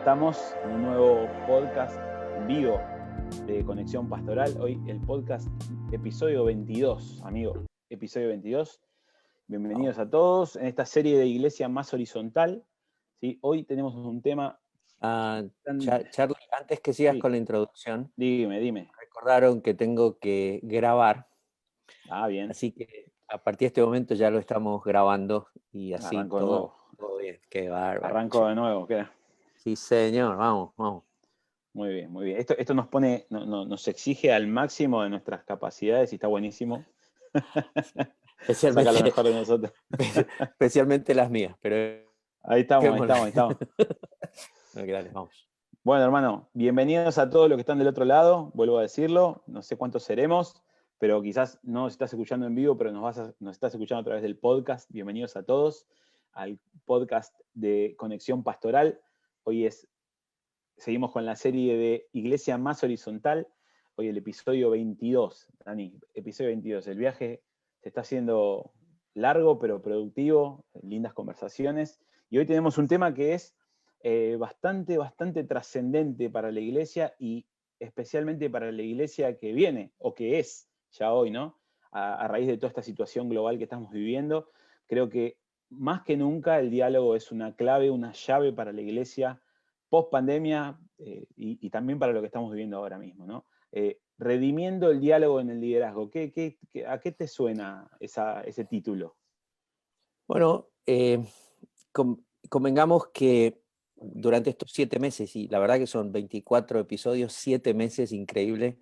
estamos en un nuevo podcast en vivo de Conexión Pastoral. Hoy el podcast episodio 22, amigo. Episodio 22. Bienvenidos a todos en esta serie de Iglesia Más Horizontal. ¿Sí? Hoy tenemos un tema... Charlie, antes que sigas con la introducción, dime. Recordaron que tengo que grabar. Bien. Así que a partir de este momento ya lo estamos grabando y así Arranco todo bien. Qué bárbaro. Arranco de nuevo, ¿qué? Sí, señor, vamos. Muy bien. Esto nos pone, nos exige al máximo de nuestras capacidades y está buenísimo. Saca lo mejor de nosotros. Especialmente las mías, pero... Ahí estamos. Okay, dale, vamos. Bueno, hermano, bienvenidos a todos los que están del otro lado. Vuelvo a decirlo, no sé cuántos seremos, pero quizás no nos estás escuchando en vivo, pero nos estás escuchando a través del podcast. Bienvenidos a todos al podcast de Conexión Pastoral. Seguimos con la serie de Iglesia Más Horizontal. Hoy el episodio 22, Dani, episodio 22. El viaje se está haciendo largo, pero productivo, lindas conversaciones. Y hoy tenemos un tema que es bastante trascendente para la iglesia y especialmente para la iglesia que viene, o que es ya hoy, ¿no? A raíz de toda esta situación global que estamos viviendo, creo que más que nunca el diálogo es una clave, una llave para la iglesia post pandemia y también para lo que estamos viviendo ahora mismo, ¿no? Redimiendo el diálogo en el liderazgo. ¿A qué te suena ese título? Bueno, convengamos que durante estos 7 meses, y la verdad que son 24 episodios, 7 meses, increíble,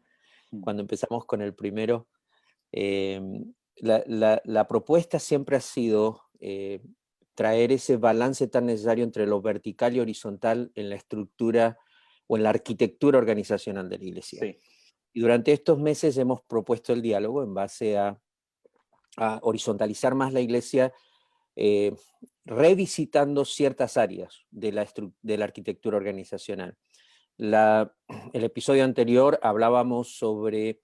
cuando empezamos con el primero, la propuesta siempre ha sido traer ese balance tan necesario entre lo vertical y horizontal en la estructura o en la arquitectura organizacional de la iglesia. Sí. Y durante estos meses hemos propuesto el diálogo en base a horizontalizar más la iglesia, revisitando ciertas áreas de la arquitectura organizacional. El episodio anterior hablábamos sobre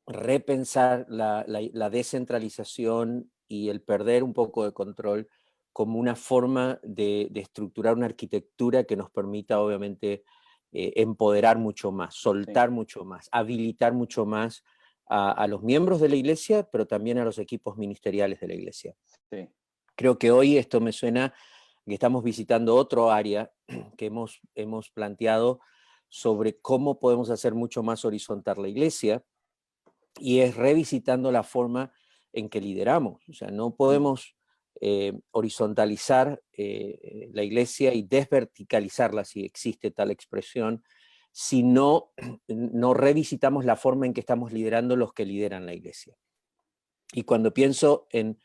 repensar la descentralización y el perder un poco de control como una forma de estructurar una arquitectura que nos permita, obviamente, empoderar mucho más, soltar mucho más, habilitar mucho más a los miembros de la iglesia, pero también a los equipos ministeriales de la iglesia. Sí. Creo que hoy esto me suena que estamos visitando otro área que hemos planteado sobre cómo podemos hacer mucho más horizontal la iglesia, y es revisitando la forma en que lideramos. O sea, no podemos horizontalizar la iglesia y desverticalizarla, si existe tal expresión, si no revisitamos la forma en que estamos liderando los que lideran la iglesia. Y cuando pienso en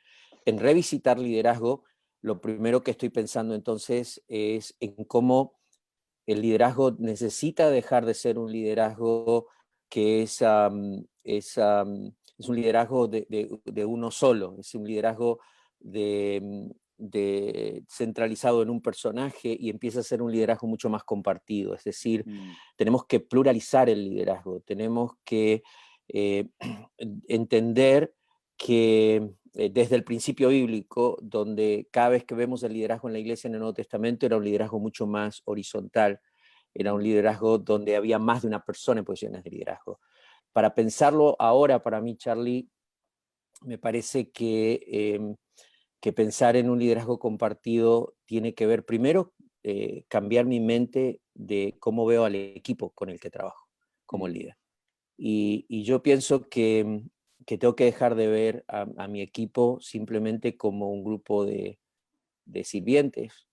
revisitar liderazgo, lo primero que estoy pensando entonces es en cómo el liderazgo necesita dejar de ser un liderazgo que es un liderazgo de uno solo, es un liderazgo centralizado en un personaje y empieza a ser un liderazgo mucho más compartido. Es decir, tenemos que pluralizar el liderazgo, tenemos que entender que desde el principio bíblico, donde cada vez que vemos el liderazgo en la iglesia en el Nuevo Testamento, era un liderazgo mucho más horizontal, era un liderazgo donde había más de una persona en posiciones de liderazgo. Para pensarlo ahora, para mí, Charlie, me parece que pensar en un liderazgo compartido tiene que ver, primero, cambiar mi mente de cómo veo al equipo con el que trabajo como líder. Y yo pienso que tengo que dejar de ver a mi equipo simplemente como un grupo de sirvientes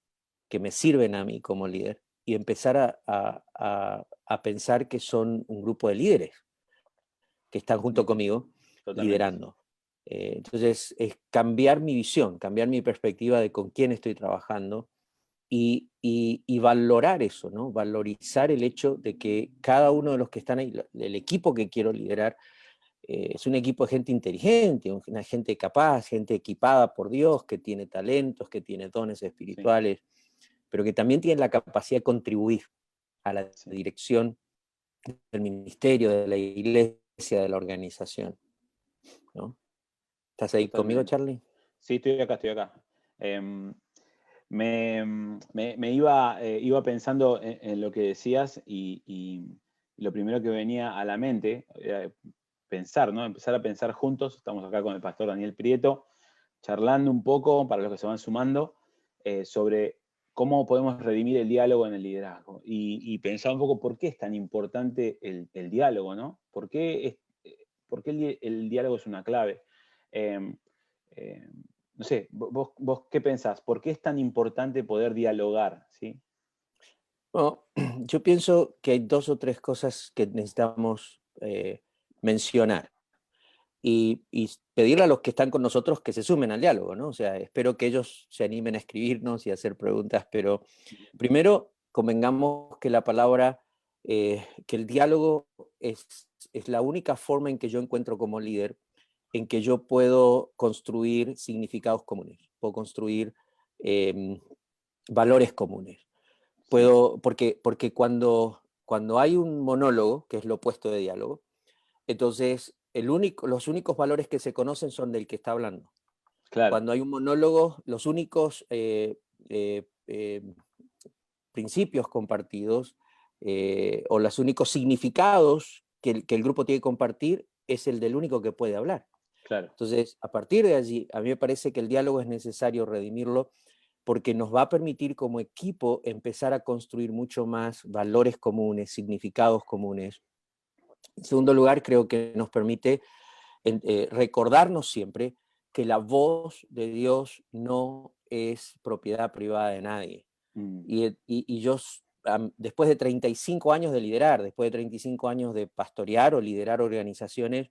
que me sirven a mí como líder y empezar a pensar que son un grupo de líderes que están junto conmigo. Totalmente. Liderando. Entonces, es cambiar mi visión, cambiar mi perspectiva de con quién estoy trabajando y valorar eso, ¿no? Valorizar el hecho de que cada uno de los que están ahí, el equipo que quiero liderar, es un equipo de gente inteligente, una gente capaz, gente equipada por Dios, que tiene talentos, que tiene dones espirituales, pero que también tiene la capacidad de contribuir a la dirección del ministerio, de la iglesia, de la organización, ¿no? ¿Estás ahí conmigo, Charlie? Sí, estoy acá. Iba pensando en lo que decías y lo primero que venía a la mente era pensar, ¿no? Empezar a pensar juntos. Estamos acá con el pastor Daniel Prieto, charlando un poco, para los que se van sumando, sobre cómo podemos redimir el diálogo en el liderazgo. Y pensar un poco por qué es tan importante el diálogo, ¿no? ¿Por qué el diálogo es una clave? Eh, eh, no sé, vos qué pensás, ¿por qué es tan importante poder dialogar? ¿Sí? Bueno, yo pienso que hay dos o tres cosas que necesitamos mencionar y pedirle a los que están con nosotros que se sumen al diálogo, ¿no? O sea, espero que ellos se animen a escribirnos y a hacer preguntas, pero primero convengamos que la palabra, que el diálogo es la única forma en que yo encuentro como líder en que yo puedo construir significados comunes, puedo construir eh, valores comunes. Sí, Porque cuando hay un monólogo, que es lo opuesto de diálogo, entonces los únicos valores que se conocen son del que está hablando. claro, Cuando hay un monólogo, los únicos eh, eh, principios compartidos o los únicos significados que el grupo tiene que compartir es el del único que puede hablar. claro. Entonces, a partir de allí, a mí me parece que el diálogo es necesario redimirlo porque nos va a permitir como equipo empezar a construir mucho más valores comunes, significados comunes. En segundo lugar, creo que nos permite recordarnos siempre que la voz de Dios no es propiedad privada de nadie. Mm, Y yo, después de 35 años de liderar, después de 35 años de pastorear o liderar organizaciones,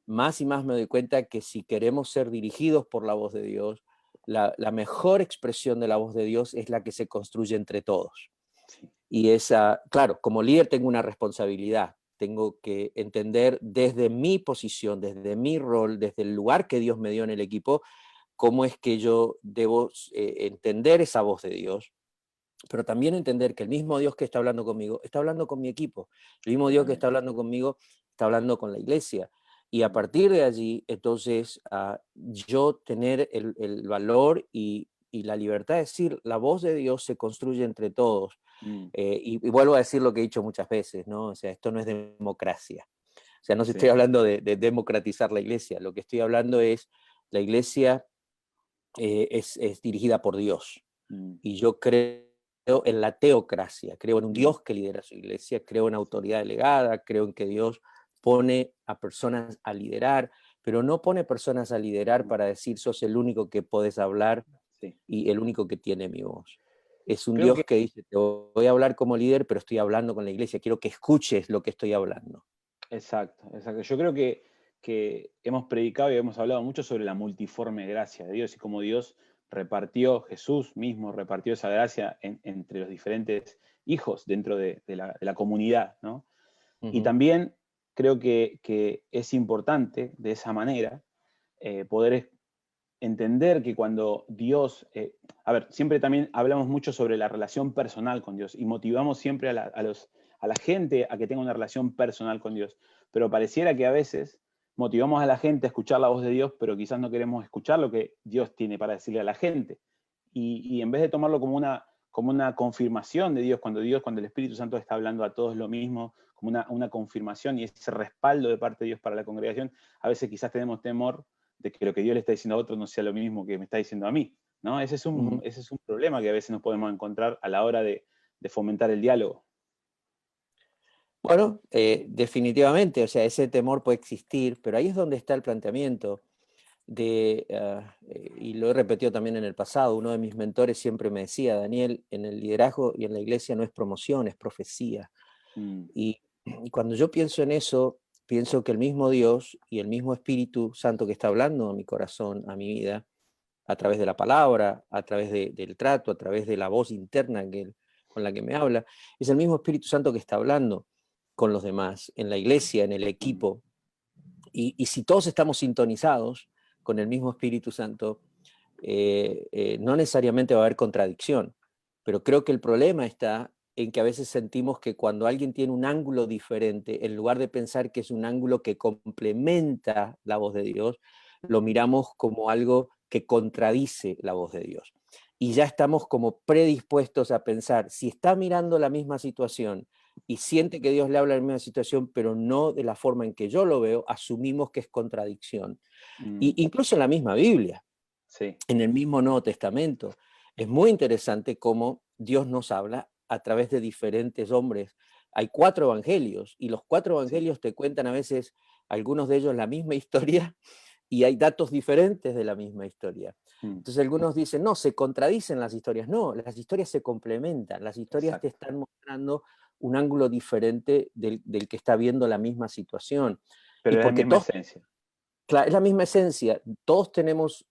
más y más me doy cuenta que si queremos ser dirigidos por la voz de Dios, la mejor expresión de la voz de Dios es la que se construye entre todos. sí, Y esa, claro, como líder tengo una responsabilidad, tengo que entender desde mi posición, desde mi rol, desde el lugar que Dios me dio en el equipo, cómo es que yo debo entender esa voz de Dios, pero también entender que el mismo Dios que está hablando conmigo está hablando con mi equipo, el mismo Dios que está totalmente. hablando conmigo está hablando con la iglesia. Y a Mm, partir de allí, entonces, yo tener el valor y la libertad de decir, la voz de Dios se construye entre todos. mm, Y vuelvo a decir lo que he dicho muchas veces, ¿no? O sea, esto no es democracia. O sea, no sí, estoy hablando de democratizar la iglesia, lo que estoy hablando es, la iglesia es dirigida por Dios. mm, Y yo creo en la teocracia, creo en un mm, Dios que lidera su iglesia, creo en autoridad delegada, creo en que Dios pone a personas a liderar, pero no pone personas a liderar mm, para decir sos el único que podés hablar sí. y el único que tiene mi voz. Es un Creo Dios que, que dice, te voy a hablar como líder, pero estoy hablando con la iglesia, quiero que escuches lo que estoy hablando. exacto, exacto. Yo creo que hemos predicado y hemos hablado mucho sobre la multiforme gracia de Dios y cómo Dios repartió, Jesús mismo repartió esa gracia entre los diferentes hijos dentro de la comunidad, ¿no? Y Ujú. también creo que es importante de esa manera poder entender que cuando Dios, a ver, siempre también hablamos mucho sobre la relación personal con Dios y motivamos siempre a la gente a que tenga una relación personal con Dios, pero pareciera que a veces motivamos a la gente a escuchar la voz de Dios, pero quizás no queremos escuchar lo que Dios tiene para decirle a la gente. Y en vez de tomarlo como una confirmación de Dios, cuando el Espíritu Santo está hablando a todos lo mismo, como una confirmación y ese respaldo de parte de Dios para la congregación, a veces quizás tenemos temor de que lo que Dios le está diciendo a otro no sea lo mismo que me está diciendo a mí, ¿no? Ese es un, Ujú. ese es un problema que a veces nos podemos encontrar a la hora de fomentar el diálogo. Bueno, definitivamente, o sea, ese temor puede existir, pero ahí es donde está el planteamiento y lo he repetido también en el pasado, uno de mis mentores siempre me decía, Daniel, en el liderazgo y en la iglesia no es promoción, es profecía. Mm, Y cuando yo pienso en eso, pienso que el mismo Dios y el mismo Espíritu Santo que está hablando a mi corazón, a mi vida, a través de la palabra, a través del trato, a través de la voz interna con la que me habla, es el mismo Espíritu Santo que está hablando con los demás, en la iglesia, en el mm, equipo. Y si todos estamos sintonizados con el mismo Espíritu Santo, no necesariamente va a haber contradicción, pero creo que el problema está en que a veces sentimos que cuando alguien tiene un ángulo diferente, en lugar de pensar que es un ángulo que complementa la voz de Dios, lo mm, miramos como algo que contradice la voz de Dios. y ya estamos como predispuestos a pensar, si está mirando la misma situación y siente que Dios le habla en la misma situación, pero no de la forma en que yo lo veo, asumimos que es contradicción. Y incluso en la misma Biblia, Sí, en el mismo Nuevo Testamento, es muy interesante cómo Dios nos habla a través de diferentes hombres. Hay 4 evangelios y los 4 sí. evangelios te cuentan a veces, algunos de ellos, la misma historia y hay datos diferentes de la misma historia. Mm, Entonces algunos dicen, no, se contradicen las historias. No, las historias se complementan. Las historias te exacto. están mostrando un ángulo diferente del que está viendo la misma situación. Y Pero es la porque misma todos, esencia. claro, es la misma esencia, todos tenemos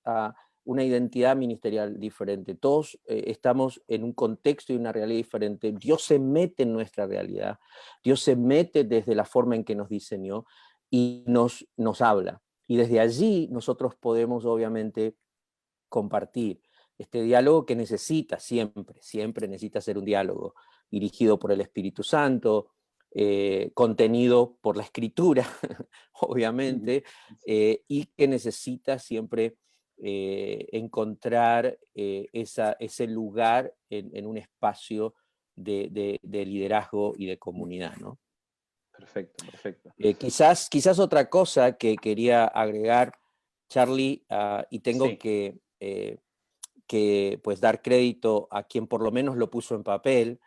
una identidad ministerial diferente, todos estamos en un contexto y una realidad diferente. Dios se mete en nuestra realidad, Dios se mete desde la forma en que nos diseñó y nos habla. Y desde allí nosotros podemos obviamente compartir este diálogo que necesita siempre necesita ser un diálogo dirigido por el Espíritu Santo, contenido por la Escritura, Mm, obviamente, y que necesita siempre encontrar ese lugar en un espacio de liderazgo y de comunidad, ¿no? perfecto, perfecto. Quizás otra cosa que quería agregar, Charlie, y tengo Sí, que pues dar crédito a quien por lo menos lo puso en papel,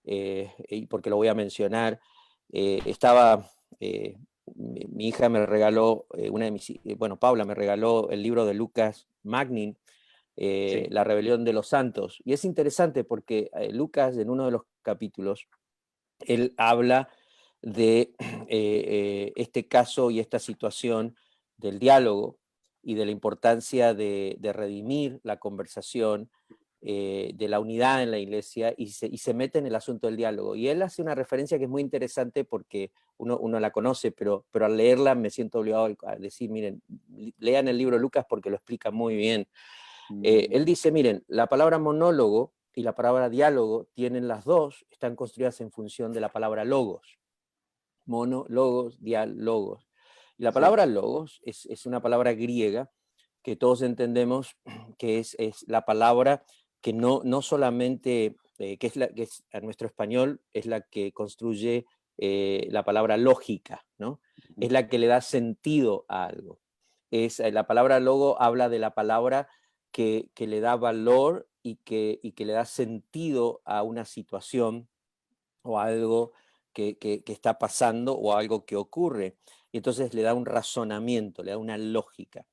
y porque lo voy a mencionar, estaba, mi hija me regaló, bueno, Paula me regaló el libro de Lucas Magnin, sí. La rebelión de los santos, y es interesante porque Lucas en uno de los capítulos, él habla de este caso y esta situación del diálogo y de la importancia de redimir la conversación, de la unidad en la iglesia y se mete en el asunto del diálogo. Y él hace una referencia que es muy interesante porque uno la conoce, pero al leerla me siento obligado a decir, miren, lean el libro de Lucas porque lo explica muy bien. Mm, Él dice, miren, la palabra monólogo y la palabra diálogo tienen las dos, están construidas en función de la palabra logos. Mono, logos, diálogos. Y la sí, palabra logos es una palabra griega que todos entendemos que es la palabra que no solamente, que es a nuestro español, es la que construye la palabra lógica, ¿no? ujú, Es la que le da sentido a algo. La palabra logo habla de la palabra que le da valor y que le da sentido a una situación o algo que está pasando o algo que ocurre. Y entonces le da un razonamiento, le da una lógica.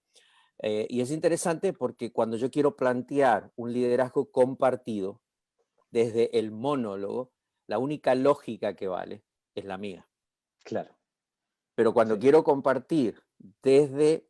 Y es interesante porque cuando yo quiero plantear un liderazgo compartido desde el monólogo, la única lógica que vale es la mía. claro, Pero cuando sí. quiero compartir desde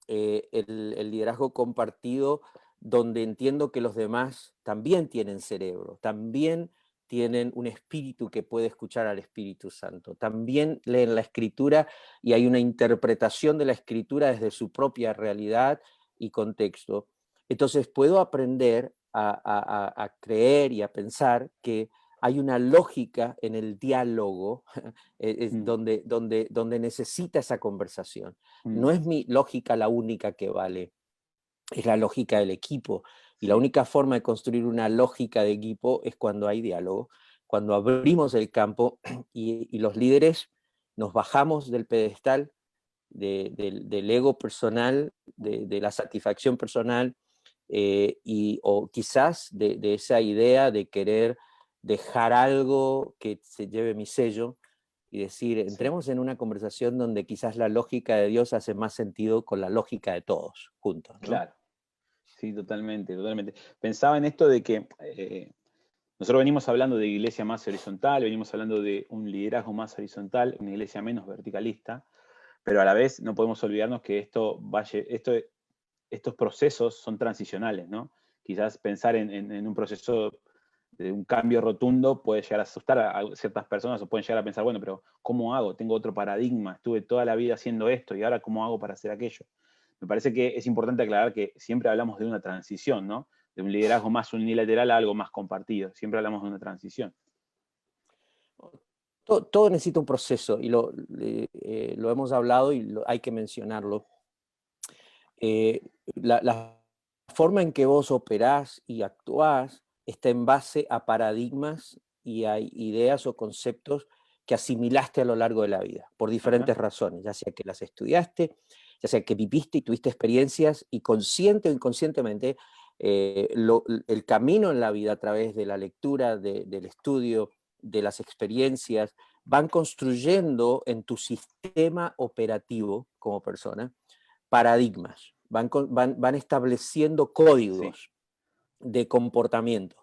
el liderazgo compartido, donde entiendo que los demás también tienen cerebro, también tienen un espíritu que puede escuchar al Espíritu Santo, también leen la escritura y hay una interpretación de la escritura desde su propia realidad y contexto. Entonces puedo aprender a creer y a pensar que hay una lógica en el diálogo Mm, donde necesita esa conversación. mm, No es mi lógica la única que vale, es la lógica del equipo. Y la sí, única forma de construir una lógica de equipo es cuando hay diálogo, cuando abrimos el campo y los líderes nos bajamos del pedestal, del ego personal, de la satisfacción personal, o quizás de esa idea de querer dejar algo que se lleve mi sello y decir, sí, entremos en una conversación donde quizás la lógica de Dios hace más sentido con la lógica de todos juntos, ¿no? claro. Sí, totalmente, totalmente. Pensaba en esto de que nosotros venimos hablando de iglesia más horizontal, venimos hablando de un liderazgo más horizontal, una iglesia menos verticalista, pero a la vez no podemos olvidarnos que estos procesos son transicionales, ¿no? Quizás pensar en un proceso de un cambio rotundo puede llegar a asustar a ciertas personas o pueden llegar a pensar, bueno, pero ¿cómo hago? Tengo otro paradigma, estuve toda la vida haciendo esto y ahora ¿cómo hago para hacer aquello? Me parece que es importante aclarar que siempre hablamos de una transición, ¿no? De un liderazgo más unilateral a algo más compartido. Siempre hablamos de una transición. Todo necesita un proceso y lo hemos hablado y hay que mencionarlo. Eh, la forma en que vos operás y actuás está en base a paradigmas y a ideas o conceptos que asimilaste a lo largo de la vida, por diferentes razones, ya sea que las estudiaste, ya sea que viviste y tuviste experiencias y consciente o inconscientemente el camino en la vida a través de la lectura, del estudio, de las experiencias, van construyendo en tu sistema operativo como persona paradigmas, van estableciendo Sí. códigos de comportamiento.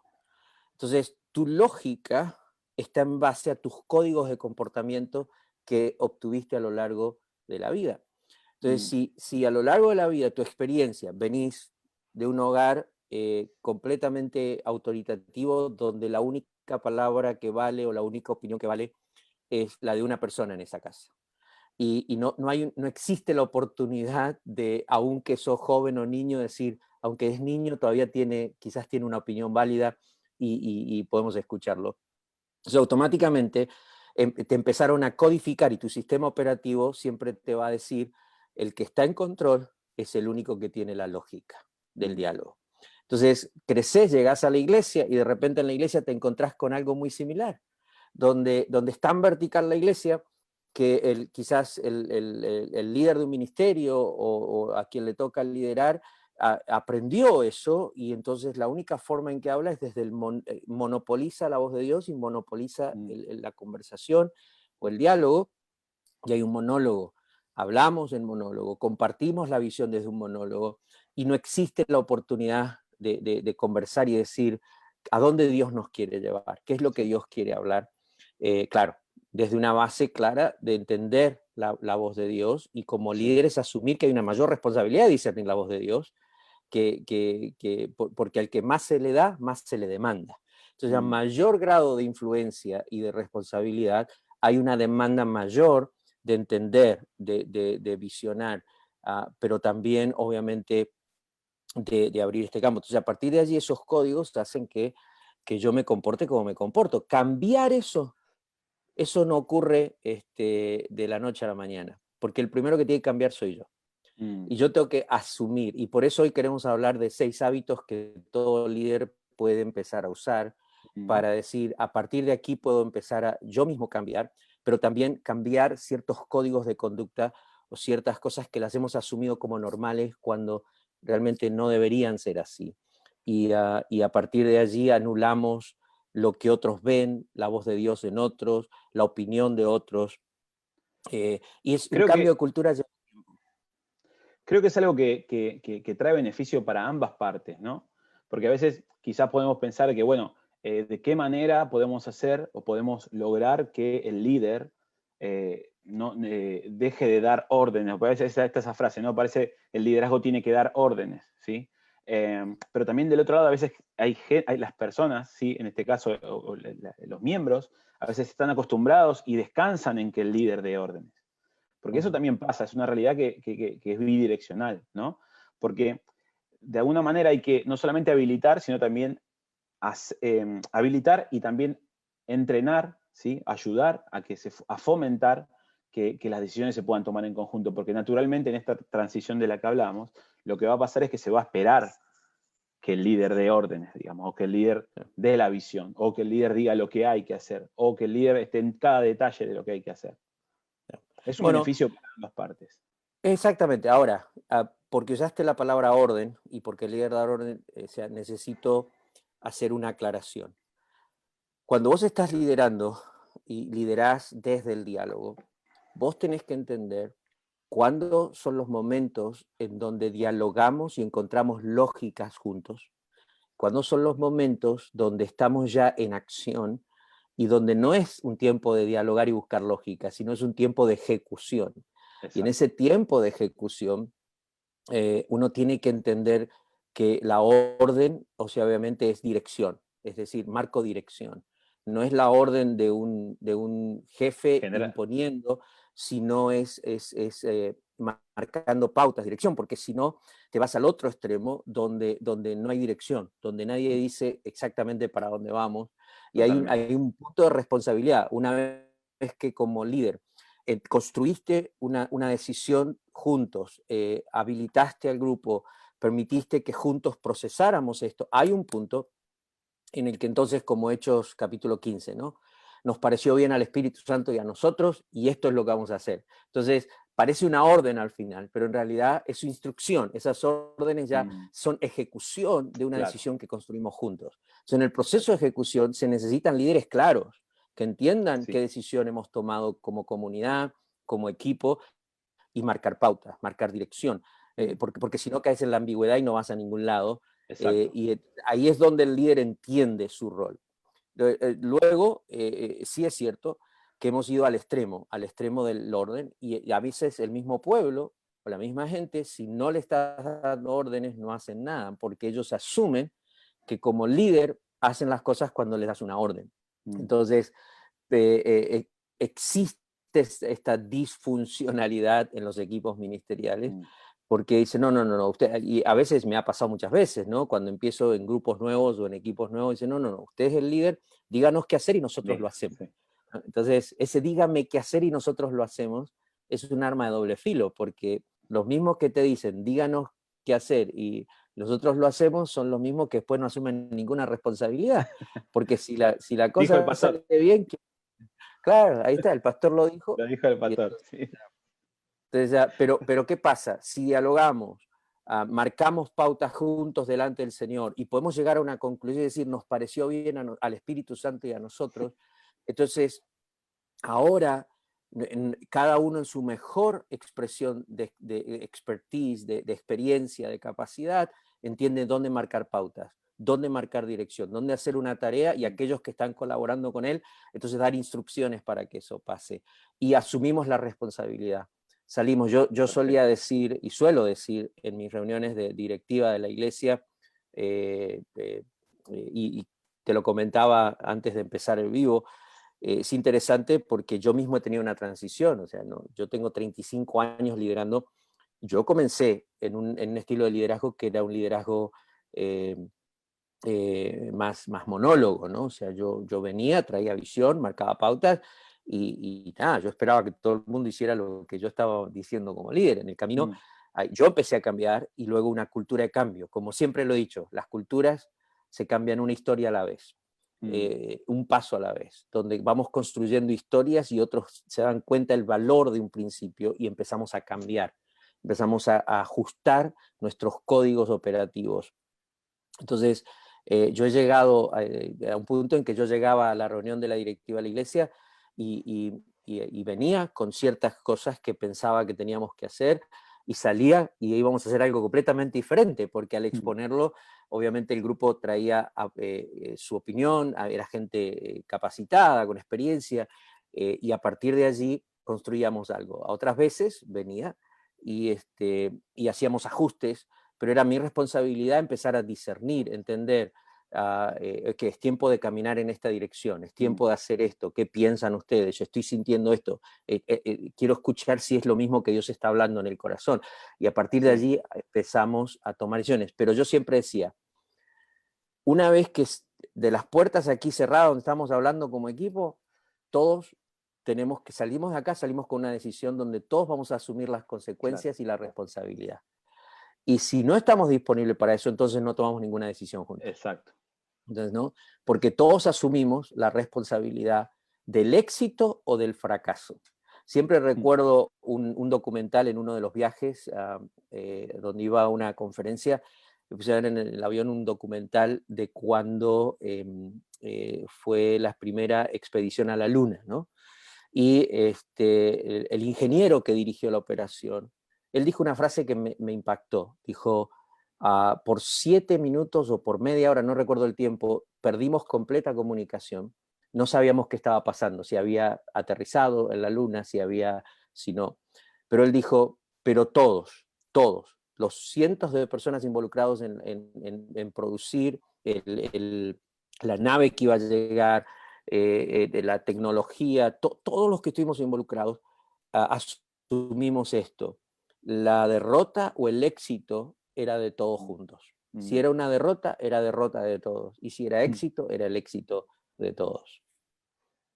Entonces, tu lógica está en base a tus códigos de comportamiento que obtuviste a lo largo de la vida. Entonces, si a lo largo de la vida, tu experiencia, venís de un hogar completamente autoritativo, donde la única palabra que vale o la única opinión que vale es la de una persona en esa casa. Y no existe la oportunidad de, aunque sos joven o niño, decir, aunque es niño, todavía quizás tiene una opinión válida y podemos escucharlo. Entonces, automáticamente te empezaron a codificar y tu sistema operativo siempre te va a decir, el que está en control es el único que tiene la lógica del diálogo. Entonces, creces, llegás a la iglesia y de repente en la iglesia te encontrás con algo muy similar, donde es tan vertical la iglesia que quizás el líder de un ministerio o a quien le toca liderar aprendió eso, y entonces la única forma en que habla es desde monopoliza la voz de Dios y monopoliza la conversación o el diálogo, y hay un monólogo. Hablamos en monólogo, compartimos la visión desde un monólogo, y no existe la oportunidad de conversar y decir a dónde Dios nos quiere llevar, qué es lo que Dios quiere hablar. Claro, desde una base clara de entender la voz de Dios, y como líderes asumir que hay una mayor responsabilidad de discernir la voz de Dios, porque al que más se le da, más se le demanda. Entonces, a mayor grado de influencia y de responsabilidad, hay una demanda mayor de entender, de visionar, pero también, obviamente, de abrir este campo. Entonces, a partir de allí, esos códigos hacen que yo me comporte como me comporto. Cambiar eso no ocurre de la noche a la mañana, porque el primero que tiene que cambiar soy yo. Y yo tengo que asumir, y por eso hoy queremos hablar de 6 hábitos que todo líder puede empezar a usar para decir, a partir de aquí puedo empezar a yo mismo cambiar, pero también cambiar ciertos códigos de conducta o ciertas cosas que las hemos asumido como normales cuando realmente no deberían ser así. Y a partir de allí anulamos lo que otros ven, la voz de Dios en otros, la opinión de otros. Y es un cambio de cultura. Creo que es algo que trae beneficio para ambas partes, ¿no? Porque a veces quizás podemos pensar que, bueno, ¿de qué manera podemos hacer o podemos lograr que el líder no deje de dar órdenes? Parece esa frase, ¿no? Parece el liderazgo tiene que dar órdenes, ¿sí? Pero también del otro lado a veces hay las personas, ¿sí? En este caso los miembros, a veces están acostumbrados y descansan en que el líder dé órdenes. Porque eso también pasa, es una realidad que es bidireccional, ¿no? Porque de alguna manera hay que no solamente habilitar, sino también habilitar y también entrenar, ¿sí? Ayudar a fomentar que las decisiones se puedan tomar en conjunto, porque naturalmente en esta transición de la que hablamos, lo que va a pasar es que se va a esperar que el líder dé órdenes, digamos, o que el líder dé la visión, o que el líder diga lo que hay que hacer, o que el líder esté en cada detalle de lo que hay que hacer. Es un beneficio para ambas partes. Exactamente. Ahora, porque usaste la palabra orden y porque el líder da orden, necesito hacer una aclaración. Cuando vos estás liderando y liderás desde el diálogo, vos tenés que entender cuándo son los momentos en donde dialogamos y encontramos lógicas juntos, cuándo son los momentos donde estamos ya en acción y donde no es un tiempo de dialogar y buscar lógica, sino es un tiempo de ejecución. Exacto. Y en ese tiempo de ejecución, uno tiene que entender que la orden, o sea, obviamente es dirección, es decir, marco dirección. No es la orden de un jefe imponiendo, sino es marcando pautas, dirección, porque si no, te vas al otro extremo donde no hay dirección, donde nadie dice exactamente para dónde vamos, y hay un punto de responsabilidad. Una vez que como líder construiste una decisión juntos, habilitaste al grupo, permitiste que juntos procesáramos esto. Hay un punto en el que entonces, como Hechos capítulo 15, ¿no? Nos pareció bien al Espíritu Santo y a nosotros, y esto es lo que vamos a hacer. Entonces, parece una orden al final, pero en realidad es su instrucción. Esas órdenes ya son ejecución de una decisión que construimos juntos. Entonces, en el proceso de ejecución se necesitan líderes claros, que entiendan qué decisión hemos tomado como comunidad, como equipo, y marcar pautas, marcar dirección. Porque si no caes en la ambigüedad y no vas a ningún lado. Y ahí es donde el líder entiende su rol. Luego, sí es cierto que hemos ido al extremo del orden, y a veces el mismo pueblo o la misma gente, si no le estás dando órdenes, no hacen nada, porque ellos asumen que como líder hacen las cosas cuando les das una orden. Entonces, existe esta disfuncionalidad en los equipos ministeriales, porque dice, no, usted, y a veces me ha pasado muchas veces, ¿no? Cuando empiezo en grupos nuevos o en equipos nuevos, dice, no, usted es el líder, díganos qué hacer y nosotros lo hacemos. Sí. Entonces, ese dígame qué hacer y nosotros lo hacemos es un arma de doble filo, porque los mismos que te dicen, díganos qué hacer y nosotros lo hacemos, son los mismos que después no asumen ninguna responsabilidad, porque si la cosa sale bien, claro, ahí está, el pastor lo dijo. Lo dijo el pastor, sí. Entonces, pero ¿qué pasa? Si dialogamos, marcamos pautas juntos delante del Señor y podemos llegar a una conclusión y decir, nos pareció bien al Espíritu Santo y a nosotros, entonces ahora cada uno en su mejor expresión de expertise, de experiencia, de capacidad, entiende dónde marcar pautas, dónde marcar dirección, dónde hacer una tarea, y aquellos que están colaborando con él, entonces dar instrucciones para que eso pase. Y asumimos la responsabilidad. Salimos, yo solía decir, y suelo decir en mis reuniones de directiva de la iglesia, y te lo comentaba antes de empezar el vivo, es interesante porque yo mismo he tenido una transición, o sea, ¿no? Yo tengo 35 años liderando. Yo comencé en un estilo de liderazgo que era un liderazgo más monólogo, ¿no? O sea, yo venía, traía visión, marcaba pautas y nada, yo esperaba que todo el mundo hiciera lo que yo estaba diciendo como líder. En el camino yo empecé a cambiar, y luego una cultura de cambio. Como siempre lo he dicho, las culturas se cambian una historia a la vez. Un paso a la vez, donde vamos construyendo historias y otros se dan cuenta del valor de un principio y empezamos a cambiar, empezamos a ajustar nuestros códigos operativos. Entonces, yo he llegado a un punto en que yo llegaba a la reunión de la directiva de la iglesia y venía con ciertas cosas que pensaba que teníamos que hacer, y salía y íbamos a hacer algo completamente diferente, porque al exponerlo, obviamente el grupo traía su opinión, era gente capacitada, con experiencia, y a partir de allí construíamos algo. A otras veces venía y hacíamos ajustes, pero era mi responsabilidad empezar a discernir, entender que es tiempo de caminar en esta dirección, es tiempo de hacer esto, ¿qué piensan ustedes? Yo estoy sintiendo esto, quiero escuchar si es lo mismo que Dios está hablando en el corazón, y a partir de allí empezamos a tomar decisiones. Pero yo siempre decía, una vez que de las puertas aquí cerradas donde estamos hablando como equipo, todos tenemos que salimos de acá, salimos con una decisión donde todos vamos a asumir las consecuencias y la responsabilidad. Y si no estamos disponibles para eso, entonces no tomamos ninguna decisión juntos. Exacto. Entonces, ¿no? Porque todos asumimos la responsabilidad del éxito o del fracaso. Siempre recuerdo un documental en uno de los viajes donde iba a una conferencia. Me puse a ver en el avión un documental de cuando fue la primera expedición a la Luna, ¿no? Y el ingeniero que dirigió la operación, él dijo una frase que me impactó. Dijo, por 7 minutos o por media hora, no recuerdo el tiempo, perdimos completa comunicación. No sabíamos qué estaba pasando, si había aterrizado en la Luna, si no. Pero él dijo, pero todos, los cientos de personas involucrados en producir la nave que iba a llegar, de la tecnología, todos los que estuvimos involucrados, asumimos esto. La derrota o el éxito era de todos juntos. Si era una derrota, era derrota de todos. Y si era éxito, era el éxito de todos.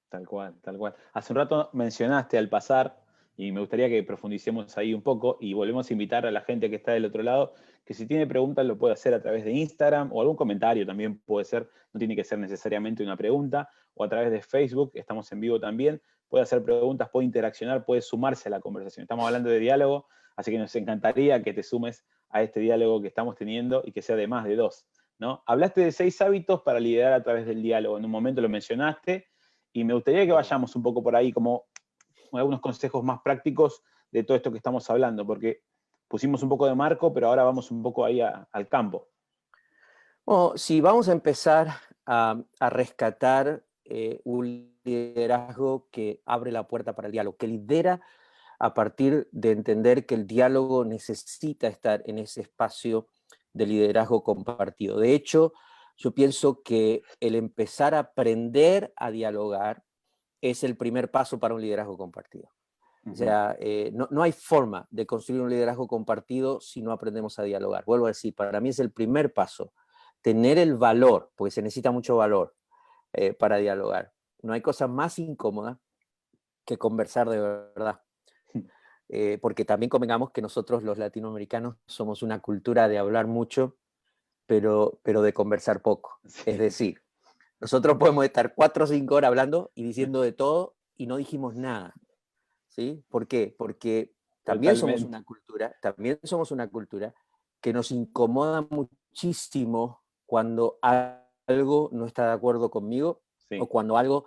Tal cual, tal cual. Hace un rato mencionaste al pasar y me gustaría que profundicemos ahí un poco y volvemos a invitar a la gente que está del otro lado, que si tiene preguntas lo puede hacer a través de Instagram o algún comentario también puede ser, no tiene que ser necesariamente una pregunta, o a través de Facebook, estamos en vivo también, puede hacer preguntas, puede interaccionar, puede sumarse a la conversación. Estamos hablando de diálogo, así que nos encantaría que te sumes a este diálogo que estamos teniendo y que sea de más de 2, ¿no? Hablaste de 6 hábitos para liderar a través del diálogo, en un momento lo mencionaste, y me gustaría que vayamos un poco por ahí, como algunos consejos más prácticos de todo esto que estamos hablando, porque pusimos un poco de marco, pero ahora vamos un poco ahí al campo. Bueno, si vamos a empezar a rescatar un liderazgo que abre la puerta para el diálogo, que lidera a partir de entender que el diálogo necesita estar en ese espacio de liderazgo compartido. De hecho, yo pienso que el empezar a aprender a dialogar es el primer paso para un liderazgo compartido. O sea, no hay forma de construir un liderazgo compartido si no aprendemos a dialogar. Vuelvo a decir, para mí es el primer paso. Tener el valor, porque se necesita mucho valor para dialogar. No hay cosa más incómoda que conversar de verdad. Porque también convengamos que nosotros los latinoamericanos somos una cultura de hablar mucho, pero de conversar poco. Sí. Es decir, nosotros podemos estar 4 o 5 horas hablando y diciendo de todo y no dijimos nada. ¿Sí? ¿Por qué? Porque también somos una cultura que nos incomoda muchísimo cuando algo no está de acuerdo conmigo, Sí. o cuando algo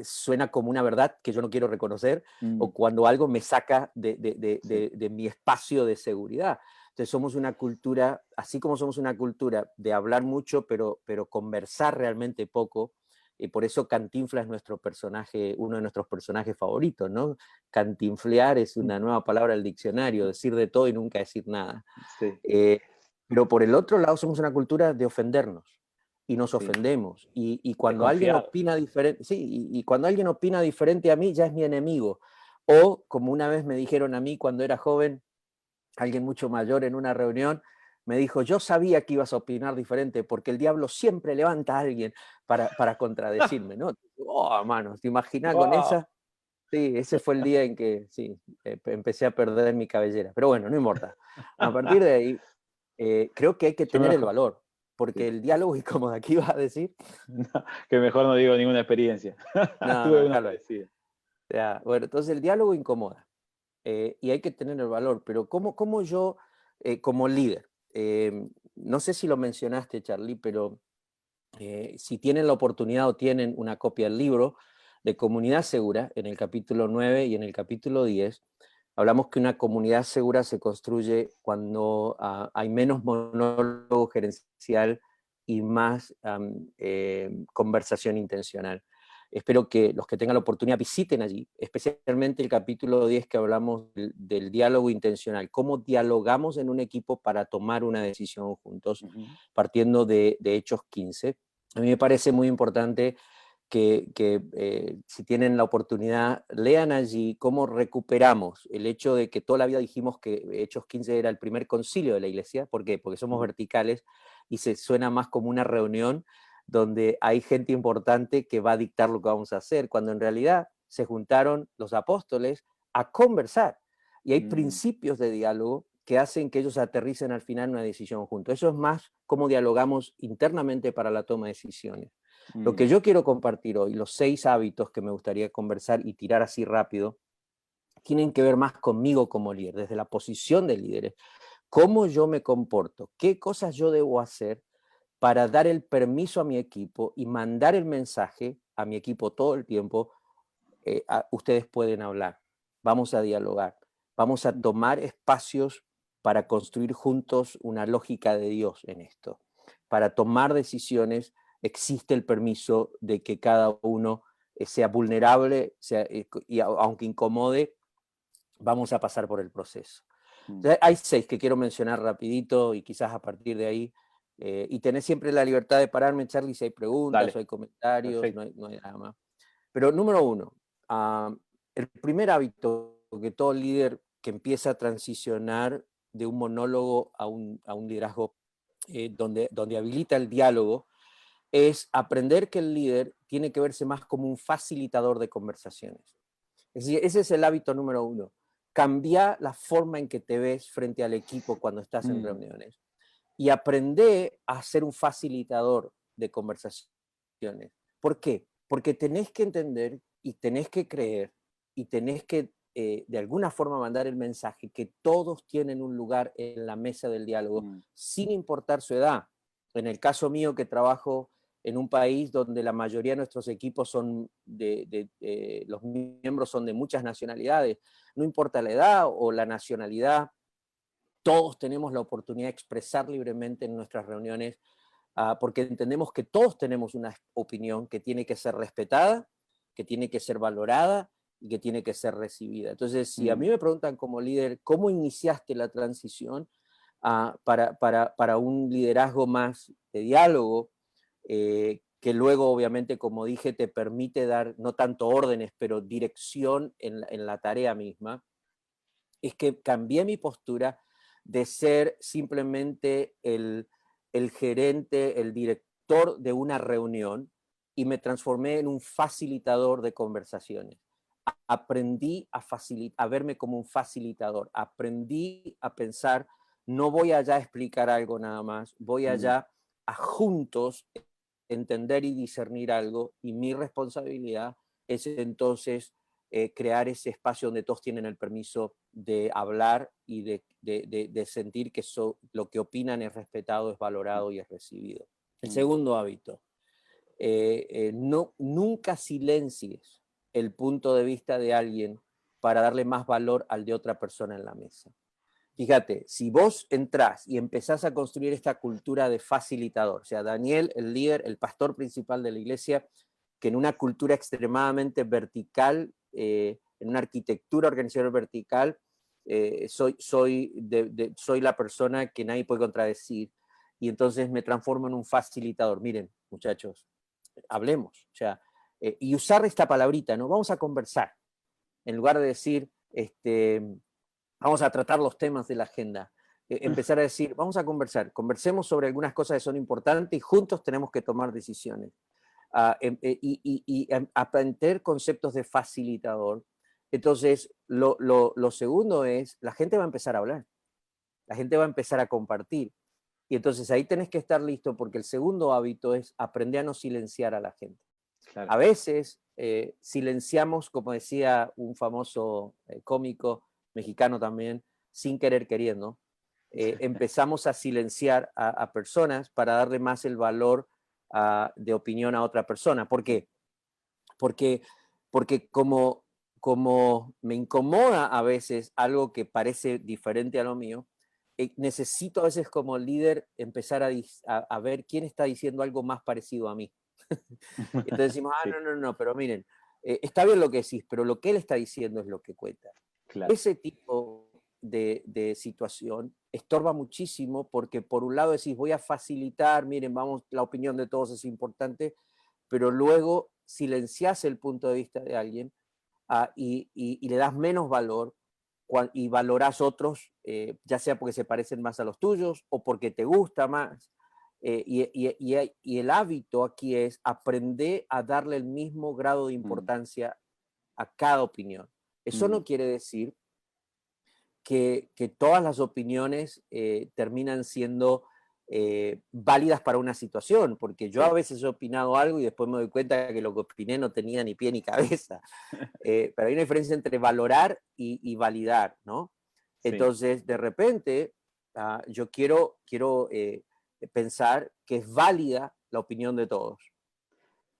suena como una verdad que yo no quiero reconocer, o cuando algo me saca de mi espacio de seguridad. Entonces somos una cultura, así como somos una cultura de hablar mucho, pero conversar realmente poco. Y por eso Cantinflas es nuestro personaje, uno de nuestros personajes favoritos, ¿no? Cantinflear es una nueva palabra del diccionario, decir de todo y nunca decir nada. Sí. Pero por el otro lado somos una cultura de ofendernos y nos ofendemos. Y cuando alguien opina diferente, sí, y cuando alguien opina diferente a mí ya es mi enemigo. O como una vez me dijeron a mí cuando era joven, alguien mucho mayor en una reunión, me dijo, yo sabía que ibas a opinar diferente porque el diablo siempre levanta a alguien para contradecirme, ¿no? Oh, mano, ¿te imaginas con esa? Sí, ese fue el día en que sí, empecé a perder mi cabellera. Pero bueno, no importa. A partir de ahí, creo que hay que tener el valor, porque Sí. el diálogo, y como de aquí vas a decir... No, que mejor no digo ninguna experiencia. No, Tuve una déjalo ahí. parecida. Ya, bueno, entonces el diálogo incomoda. Y hay que tener el valor, pero ¿cómo yo, como líder, no sé si lo mencionaste, Charlie, pero si tienen la oportunidad o tienen una copia del libro de Comunidad Segura, en el capítulo 9 y en el capítulo 10, hablamos que una comunidad segura se construye cuando hay menos monólogo gerencial y más conversación intencional. Espero que los que tengan la oportunidad visiten allí, especialmente el capítulo 10 que hablamos del diálogo intencional, cómo dialogamos en un equipo para tomar una decisión juntos, partiendo de Hechos 15. A mí me parece muy importante que si tienen la oportunidad, lean allí cómo recuperamos el hecho de que toda la vida dijimos que Hechos 15 era el primer concilio de la iglesia. ¿Por qué? Porque somos verticales y se suena más como una reunión donde hay gente importante que va a dictar lo que vamos a hacer, cuando en realidad se juntaron los apóstoles a conversar. Y hay principios de diálogo que hacen que ellos aterricen al final una decisión juntos. Eso es más cómo dialogamos internamente para la toma de decisiones. Lo que yo quiero compartir hoy, los 6 hábitos que me gustaría conversar y tirar así rápido, tienen que ver más conmigo como líder, desde la posición de líderes. Cómo yo me comporto, qué cosas yo debo hacer para dar el permiso a mi equipo y mandar el mensaje a mi equipo todo el tiempo. Ustedes pueden hablar, vamos a dialogar, vamos a tomar espacios para construir juntos una lógica de Dios en esto. Para tomar decisiones existe el permiso de que cada uno sea vulnerable, y aunque incomode, vamos a pasar por el proceso. Entonces, hay 6 que quiero mencionar rapidito y quizás a partir de ahí, y tenés siempre la libertad de pararme, Charlie, si hay preguntas o hay comentarios, no hay nada más. Pero número 1, el primer hábito que todo líder que empieza a transicionar de un monólogo a un liderazgo donde habilita el diálogo, es aprender que el líder tiene que verse más como un facilitador de conversaciones. Es decir, ese es el hábito número 1. Cambia la forma en que te ves frente al equipo cuando estás en reuniones. Y aprende a ser un facilitador de conversaciones. ¿Por qué? Porque tenés que entender y tenés que creer y tenés que de alguna forma mandar el mensaje que todos tienen un lugar en la mesa del diálogo, sin importar su edad. En el caso mío, que trabajo en un país donde la mayoría de nuestros equipos son los miembros son de muchas nacionalidades, no importa la edad o la nacionalidad, todos tenemos la oportunidad de expresar libremente en nuestras reuniones, porque entendemos que todos tenemos una opinión que tiene que ser respetada, que tiene que ser valorada y que tiene que ser recibida. Entonces, si a mí me preguntan como líder, ¿cómo iniciaste la transición para un liderazgo más de diálogo? Que luego, obviamente, como dije, te permite dar no tanto órdenes, pero dirección en la tarea misma, es que cambié mi postura de ser simplemente el gerente, el director de una reunión, y me transformé en un facilitador de conversaciones. Aprendí a verme como un facilitador, aprendí a pensar, no voy allá a explicar algo nada más, voy allá a juntos entender y discernir algo, y mi responsabilidad es entonces crear ese espacio donde todos tienen el permiso de hablar y de sentir que lo que opinan es respetado, es valorado y es recibido. El segundo hábito, nunca silencies el punto de vista de alguien para darle más valor al de otra persona en la mesa. Fíjate, si vos entrás y empezás a construir esta cultura de facilitador, o sea, Daniel, el líder, el pastor principal de la iglesia, que en una cultura extremadamente vertical, en una arquitectura organizacional vertical, soy la persona que nadie puede contradecir, y entonces me transformo en un facilitador. Miren, muchachos, hablemos, o sea, y usar esta palabrita, ¿no? Vamos a conversar, en lugar de decir, vamos a tratar los temas de la agenda. Empezar a decir, vamos a conversar, conversemos sobre algunas cosas que son importantes y juntos tenemos que tomar decisiones. Y aprender conceptos de facilitador. Entonces, lo segundo es, la gente va a empezar a hablar, la gente va a empezar a compartir. Y entonces ahí tenés que estar listo, porque el segundo hábito es aprender a no silenciar a la gente. Claro. A veces silenciamos, como decía un famoso cómico mexicano también, sin querer queriendo, empezamos a silenciar a personas para darle más el valor de opinión a otra persona. ¿Por qué? Porque como me incomoda a veces algo que parece diferente a lo mío, necesito a veces como líder empezar a ver quién está diciendo algo más parecido a mí. Entonces decimos, sí. No, pero miren, está bien lo que decís, pero lo que él está diciendo es lo que cuenta. Claro. Ese tipo de situación estorba muchísimo, porque por un lado decís, voy a facilitar, miren, vamos, la opinión de todos es importante, pero luego silenciás el punto de vista de alguien y le das menos valor y valorás otros, ya sea porque se parecen más a los tuyos o porque te gusta más. Y el hábito aquí es aprender a darle el mismo grado de importancia a cada opinión. Eso no quiere decir que todas las opiniones terminan siendo válidas para una situación, porque yo a veces he opinado algo y después me doy cuenta que lo que opiné no tenía ni pie ni cabeza. Pero hay una diferencia entre valorar y validar, ¿no? Sí. Entonces, de repente, yo quiero pensar que es válida la opinión de todos.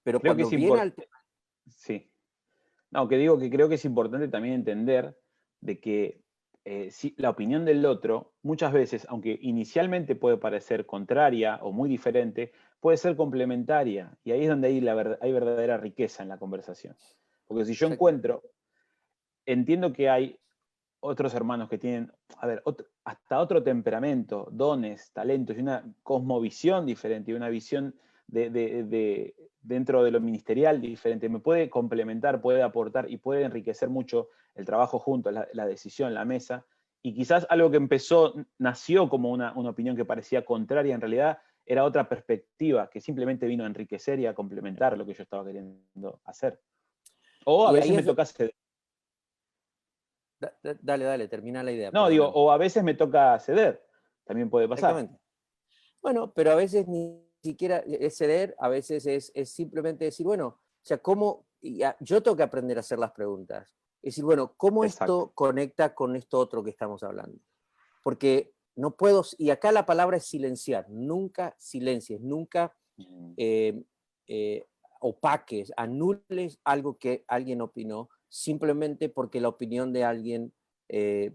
Pero creo cuando viene al tema... Sí. No, que digo que creo que es importante también entender de que si la opinión del otro, muchas veces, aunque inicialmente puede parecer contraria o muy diferente, puede ser complementaria. Y ahí es donde hay verdadera riqueza en la conversación. Porque si yo entiendo que hay otros hermanos que tienen, hasta otro temperamento, dones, talentos y una cosmovisión diferente, y una visión dentro de lo ministerial diferente, me puede complementar, puede aportar y puede enriquecer mucho el trabajo juntos, la decisión, la mesa. Y quizás algo que nació como una opinión que parecía contraria, en realidad era otra perspectiva que simplemente vino a enriquecer y a complementar lo que yo estaba queriendo hacer. O a veces me toca ceder. Dale, termina la idea, No, digo, perdóname. o a veces me toca ceder, también puede pasar. Exactamente. Bueno, pero a veces ni siquiera es ceder, a veces es simplemente decir, bueno, o sea, ¿cómo? Yo tengo que aprender a hacer las preguntas. Es decir, bueno, ¿cómo Exacto. esto conecta con esto otro que estamos hablando? Porque no puedo, y acá la palabra es silenciar, nunca silencies, nunca Mm, eh, eh, opaques, anules algo que alguien opinó, simplemente porque la opinión de alguien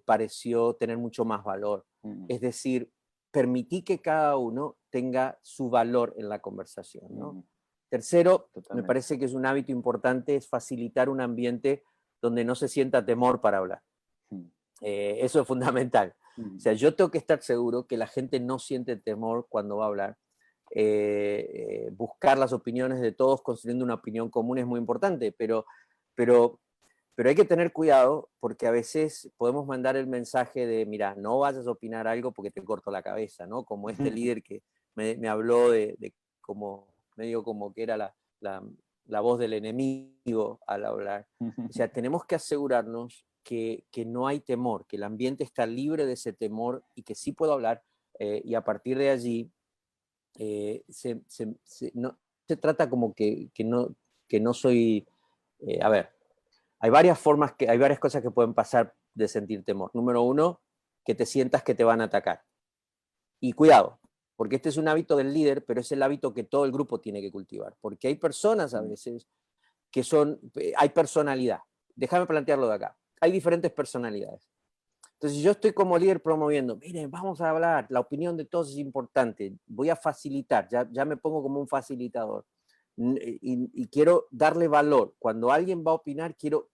pareció tener mucho más valor. mm, Es decir, permití que cada uno tenga su valor en la conversación, ¿no? mm, Tercero, me totalmente. parece que es un hábito importante, es facilitar un ambiente donde no se sienta temor para hablar. Mm, Eso es fundamental. O mm, sea, yo tengo que estar seguro que la gente no siente temor cuando va a hablar. Buscar las opiniones de todos, construyendo una opinión común es muy importante, pero, pero hay que tener cuidado porque a veces podemos mandar el mensaje de, mira, no vayas a opinar algo porque te corto la cabeza, ¿no? Como este líder que me habló de como, medio como que era la voz del enemigo al hablar. O sea, tenemos que asegurarnos que no hay temor, que el ambiente está libre de ese temor y que sí puedo hablar, y a partir de allí no, se trata como que no soy, a ver, hay varias cosas que pueden pasar de sentir temor. Número uno, que te sientas que te van a atacar. Y cuidado, porque este es un hábito del líder, pero es el hábito que todo el grupo tiene que cultivar, porque hay personas a mm, veces que son, hay personalidad. Déjame plantearlo de acá. Hay diferentes personalidades. Entonces yo estoy como líder promoviendo, miren, vamos a hablar, la opinión de todos es importante, voy a facilitar, ya me pongo como un facilitador y quiero darle valor. Cuando alguien va a opinar, quiero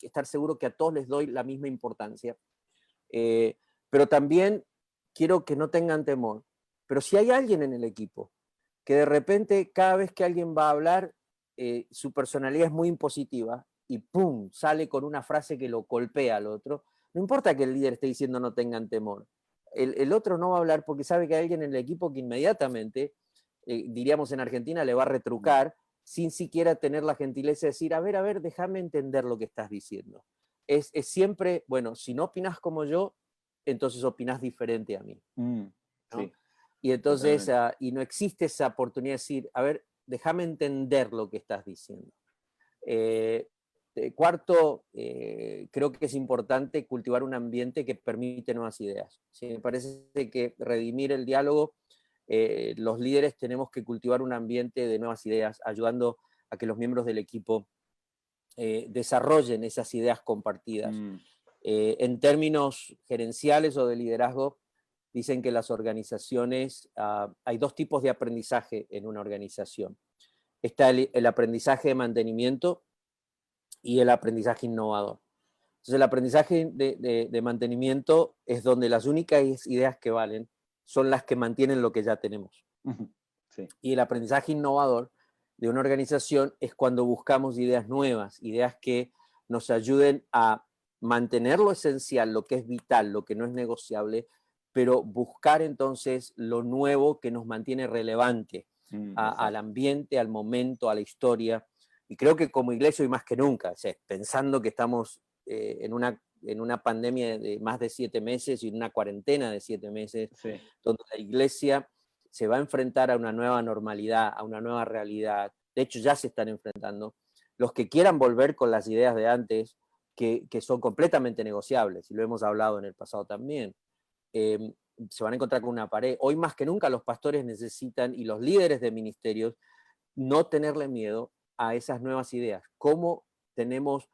estar seguro que a todos les doy la misma importancia, eh, pero también quiero que no tengan temor. Pero si hay alguien en el equipo que de repente cada vez que alguien va a hablar, su personalidad es muy impositiva y ¡pum! Sale con una frase que lo golpea al otro. No importa que el líder esté diciendo no tengan temor. El otro no va a hablar porque sabe que hay alguien en el equipo que inmediatamente, diríamos en Argentina, le va a mm, retrucar sin siquiera tener la gentileza de decir, a ver, déjame entender lo que estás diciendo. Es siempre, bueno, si no opinas como yo, entonces opinas diferente a mí, mm, ¿no? sí, Y entonces, totalmente. y no existe esa oportunidad de decir, a ver, déjame entender lo que estás diciendo. Eh, Cuarto, creo que es importante cultivar un ambiente que permite nuevas ideas. ¿Sí? Me parece que redimir el diálogo, los líderes tenemos que cultivar un ambiente de nuevas ideas, ayudando a que los miembros del equipo desarrollen esas ideas compartidas. Mm, En términos gerenciales o de liderazgo, dicen que las organizaciones, hay dos tipos de aprendizaje en una organización. Está el aprendizaje de mantenimiento y el aprendizaje innovador. Entonces, el aprendizaje de mantenimiento es donde las únicas ideas que valen son las que mantienen lo que ya tenemos. sí. Y el aprendizaje innovador de una organización es cuando buscamos ideas nuevas, ideas que nos ayuden a mantener lo esencial, lo que es vital, lo que no es negociable, pero buscar entonces lo nuevo que nos mantiene relevante al Exacto. ambiente, al momento, a la historia. Y creo que como iglesia hoy más que nunca, o sea, pensando que estamos en una pandemia de más de 7 meses y en una cuarentena de 7 meses, Sí. donde la iglesia se va a enfrentar a una nueva normalidad, a una nueva realidad. De hecho, ya se están enfrentando. Los que quieran volver con las ideas de antes, que son completamente negociables, y lo hemos hablado en el pasado también, eh, se van a encontrar con una pared. Hoy más que nunca los pastores necesitan, y los líderes de ministerios, no tenerle miedo a esas nuevas ideas. ¿Cómo tenemos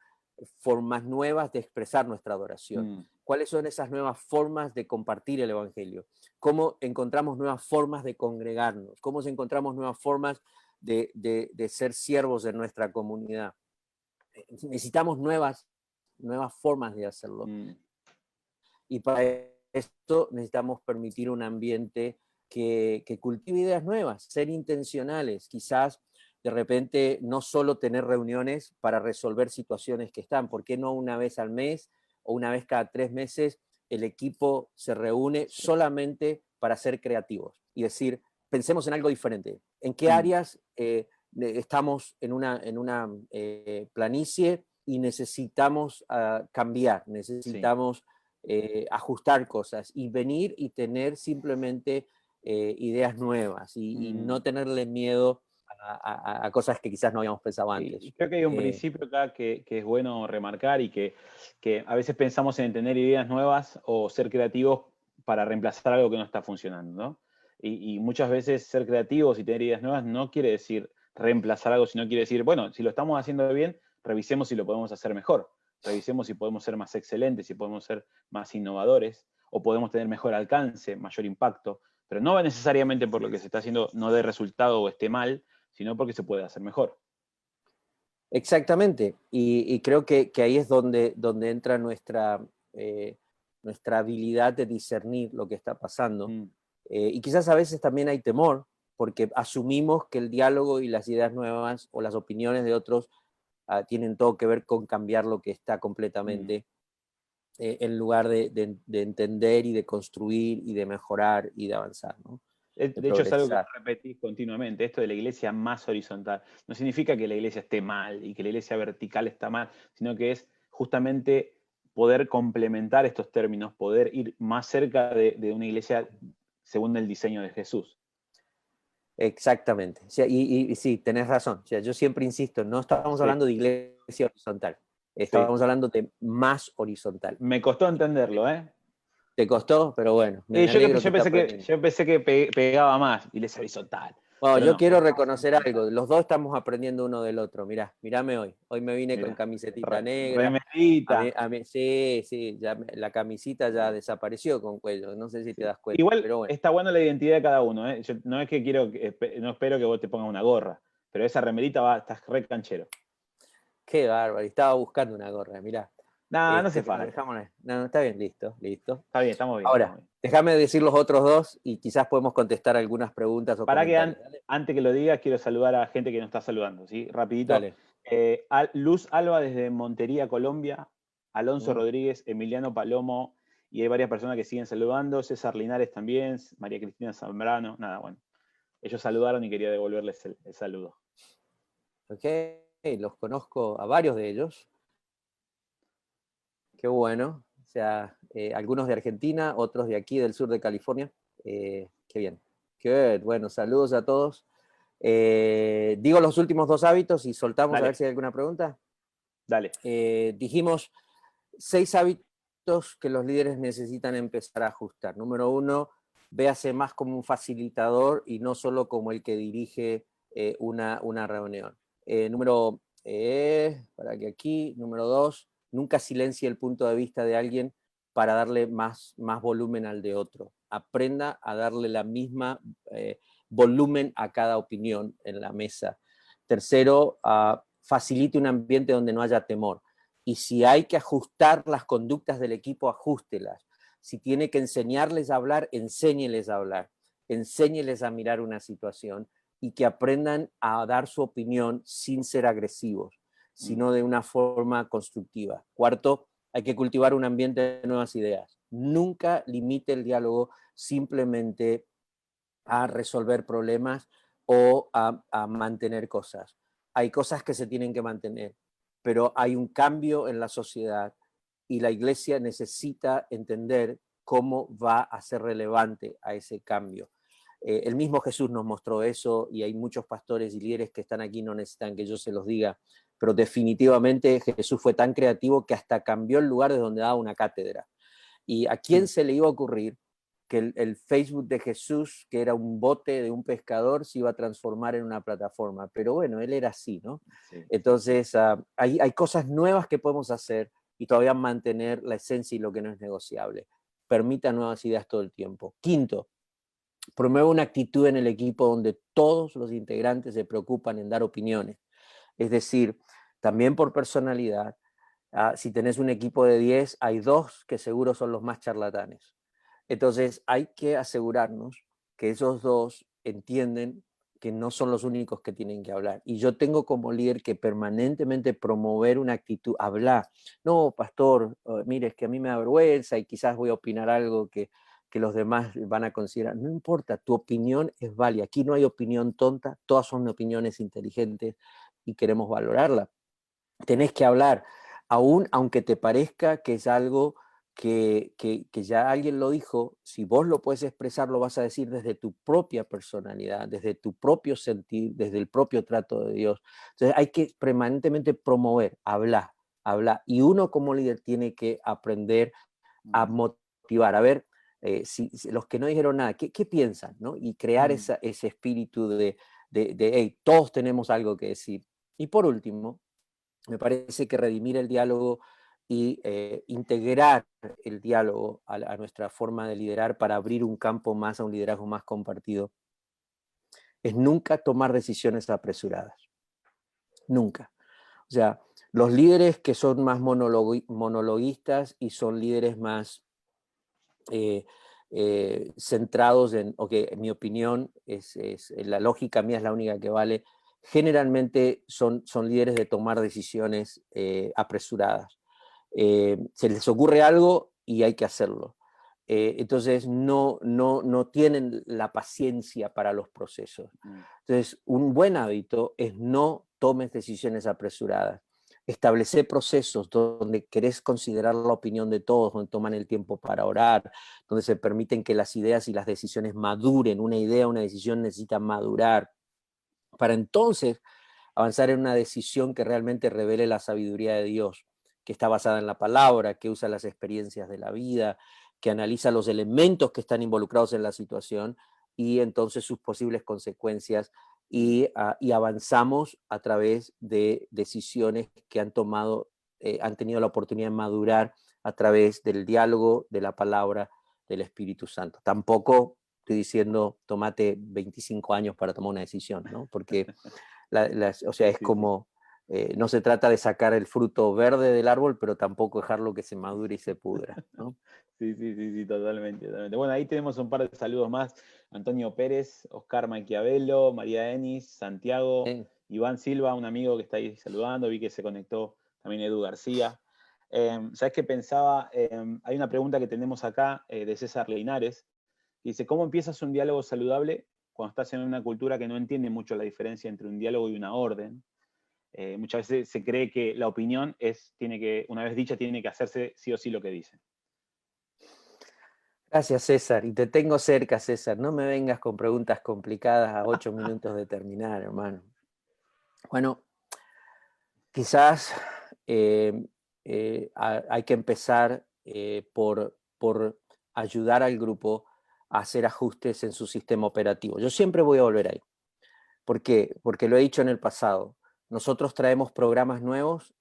formas nuevas de expresar nuestra adoración? Mm, ¿Cuáles son esas nuevas formas de compartir el Evangelio? ¿Cómo encontramos nuevas formas de congregarnos? ¿Cómo encontramos nuevas formas de ser siervos en nuestra comunidad? Necesitamos nuevas formas de hacerlo. mm, Y para esto necesitamos permitir un ambiente que cultive ideas nuevas, ser intencionales, quizás de repente no solo tener reuniones para resolver situaciones que están, ¿por qué no una vez al mes o una vez cada 3 meses el equipo se reúne sí. solamente para ser creativos y decir, pensemos en algo diferente? ¿En qué Mm, áreas estamos en una planicie? y necesitamos cambiar, necesitamos ajustar cosas y venir y tener simplemente ideas nuevas y no tenerle miedo a cosas que quizás no habíamos pensado antes. Y creo que hay un principio acá que es bueno remarcar y que a veces pensamos en tener ideas nuevas o ser creativos para reemplazar algo que no está funcionando, ¿no? Y muchas veces ser creativos y tener ideas nuevas no quiere decir reemplazar algo, sino quiere decir, bueno, si lo estamos haciendo bien, revisemos si lo podemos hacer mejor. Revisemos si podemos ser más excelentes, si podemos ser más innovadores, o podemos tener mejor alcance, mayor impacto, pero no va necesariamente por lo que se está haciendo no dé resultado o esté mal, sino porque se puede hacer mejor. Exactamente, y creo que ahí es donde entra nuestra habilidad de discernir lo que está pasando. Y quizás a veces también hay temor, porque asumimos que el diálogo y las ideas nuevas o las opiniones de otros tienen todo que ver con cambiar lo que está completamente, en lugar de entender y de construir y de mejorar y de avanzar, ¿no? De hecho, es algo que repetís continuamente, esto de la iglesia más horizontal. No significa que la iglesia esté mal y que la iglesia vertical está mal, sino que es justamente poder complementar estos términos, poder ir más cerca de una iglesia según el diseño de Jesús. Exactamente. O sea, y sí, tenés razón. O sea, yo siempre insisto, no estamos hablando de iglesia horizontal, estamos hablando de más horizontal. Me costó entenderlo, ¿eh? ¿Te costó? Pero bueno, me alegro que yo pensé que pegaba más, iglesia horizontal. Bueno, yo quiero reconocer algo, los dos estamos aprendiendo uno del otro, mirame hoy me vine con camisetita negra. Remerita. Sí, ya la camisita ya desapareció con cuello, no sé si te das cuenta. Igual pero bueno. está buena la identidad de cada uno, ¿eh? Yo no es que no espero que vos te pongas una gorra, pero esa remerita estás re canchero. Qué bárbaro, estaba buscando una gorra, mirá. No se falta. No, está bien, listo. Está bien, estamos bien. Ahora, déjame decir los otros dos y quizás podemos contestar algunas preguntas o para comentarios. Que antes que lo digas, quiero saludar a gente que nos está saludando, ¿sí? Rapidito. Dale. Luz Alba desde Montería, Colombia. Alonso Rodríguez, Emiliano Palomo, y hay varias personas que siguen saludando. César Linares también, María Cristina Zambrano. Nada, bueno. Ellos saludaron y quería devolverles el saludo. Ok, los conozco a varios de ellos. Qué bueno. O sea, algunos de Argentina, otros de aquí, del sur de California. Qué bien. Qué bueno, saludos a todos. Digo los últimos dos hábitos y soltamos. Dale. A ver si hay alguna pregunta. Dale. Dijimos 6 hábitos que los líderes necesitan empezar a ajustar. Número 1, véase más como un facilitador y no solo como el que dirige una reunión. Número 2, nunca silencie el punto de vista de alguien para darle más volumen al de otro. Aprenda a darle la misma volumen a cada opinión en la mesa. Tercero, facilite un ambiente donde no haya temor. Y si hay que ajustar las conductas del equipo, ajustelas. Si tiene que enseñarles a hablar, enséñeles a hablar. Enséñeles a mirar una situación y que aprendan a dar su opinión sin ser agresivos, sino de una forma constructiva. Cuarto, hay que cultivar un ambiente de nuevas ideas. Nunca limite el diálogo simplemente a resolver problemas o a mantener cosas. Hay cosas que se tienen que mantener, pero hay un cambio en la sociedad y la iglesia necesita entender cómo va a ser relevante a ese cambio. El mismo Jesús nos mostró eso y hay muchos pastores y líderes que están aquí, no necesitan que yo se los diga, pero definitivamente Jesús fue tan creativo que hasta cambió el lugar de donde daba una cátedra. ¿Y a quién se le iba a ocurrir que el Facebook de Jesús, que era un bote de un pescador, se iba a transformar en una plataforma? Pero bueno, él era así, ¿no? Sí, entonces, hay cosas nuevas que podemos hacer y todavía mantener la esencia y lo que no es negociable. Permita nuevas ideas todo el tiempo. Quinto, promueve una actitud en el equipo donde todos los integrantes se preocupan en dar opiniones. Es decir, también por personalidad, si tenés un equipo de 10, hay 2 que seguro son los más charlatanes. Entonces hay que asegurarnos que esos 2 entienden que no son los únicos que tienen que hablar. Y yo tengo como líder que permanentemente promover una actitud, hablar. No, pastor, mire, es que a mí me da vergüenza y quizás voy a opinar algo que los demás van a considerar. No importa, tu opinión es válida. Aquí no hay opinión tonta, todas son opiniones inteligentes y queremos valorarla. tenés que hablar, aún aunque te parezca que es algo que ya alguien lo dijo, si vos lo puedes expresar, lo vas a decir desde tu propia personalidad, desde tu propio sentir, desde el propio trato de Dios. Entonces hay que permanentemente promover, hablar, hablar. Y uno como líder tiene que aprender a motivar, a ver, si los que no dijeron nada, ¿qué piensan? ¿No? Y crear ese espíritu hey, todos tenemos algo que decir. Y por último, me parece que redimir el diálogo y integrar el diálogo a nuestra forma de liderar para abrir un campo más a un liderazgo más compartido es nunca tomar decisiones apresuradas. Nunca. O sea, los líderes que son más monologuistas y son líderes más centrados en, en mi opinión, la lógica mía es la única que vale, generalmente son líderes de tomar decisiones apresuradas. Se les ocurre algo y hay que hacerlo. Entonces no tienen la paciencia para los procesos. Entonces, un buen hábito es no tomes decisiones apresuradas. Establecer procesos donde querés considerar la opinión de todos, donde toman el tiempo para orar, donde se permiten que las ideas y las decisiones maduren. Una idea, una decisión necesita madurar para entonces avanzar en una decisión que realmente revele la sabiduría de Dios, que está basada en la palabra, que usa las experiencias de la vida, que analiza los elementos que están involucrados en la situación y entonces sus posibles consecuencias y avanzamos a través de decisiones que han tenido la oportunidad de madurar a través del diálogo, de la palabra, del Espíritu Santo. Tampoco estoy diciendo, tomate 25 años para tomar una decisión, ¿no? Porque o sea, es como, no se trata de sacar el fruto verde del árbol, pero tampoco dejarlo que se madure y se pudra, ¿no? Sí, totalmente, totalmente. Bueno, ahí tenemos un par de saludos más. Antonio Pérez, Oscar Maquiavelo, María Denis, Santiago, Iván Silva, un amigo que está ahí saludando, vi que se conectó también Edu García. ¿Sabes qué pensaba? Hay una pregunta que tenemos acá de César Linares, que dice, ¿cómo empiezas un diálogo saludable cuando estás en una cultura que no entiende mucho la diferencia entre un diálogo y una orden? Muchas veces se cree que la opinión una vez dicha, tiene que hacerse sí o sí lo que dicen. Gracias, César. Y te tengo cerca, César. No me vengas con preguntas complicadas a 8 minutos de terminar, hermano. Bueno, quizás hay que empezar por ayudar al grupo a hacer ajustes en su sistema operativo. Yo siempre voy a volver ahí. ¿Por qué? Porque lo he dicho en el pasado. Nosotros traemos programas nuevos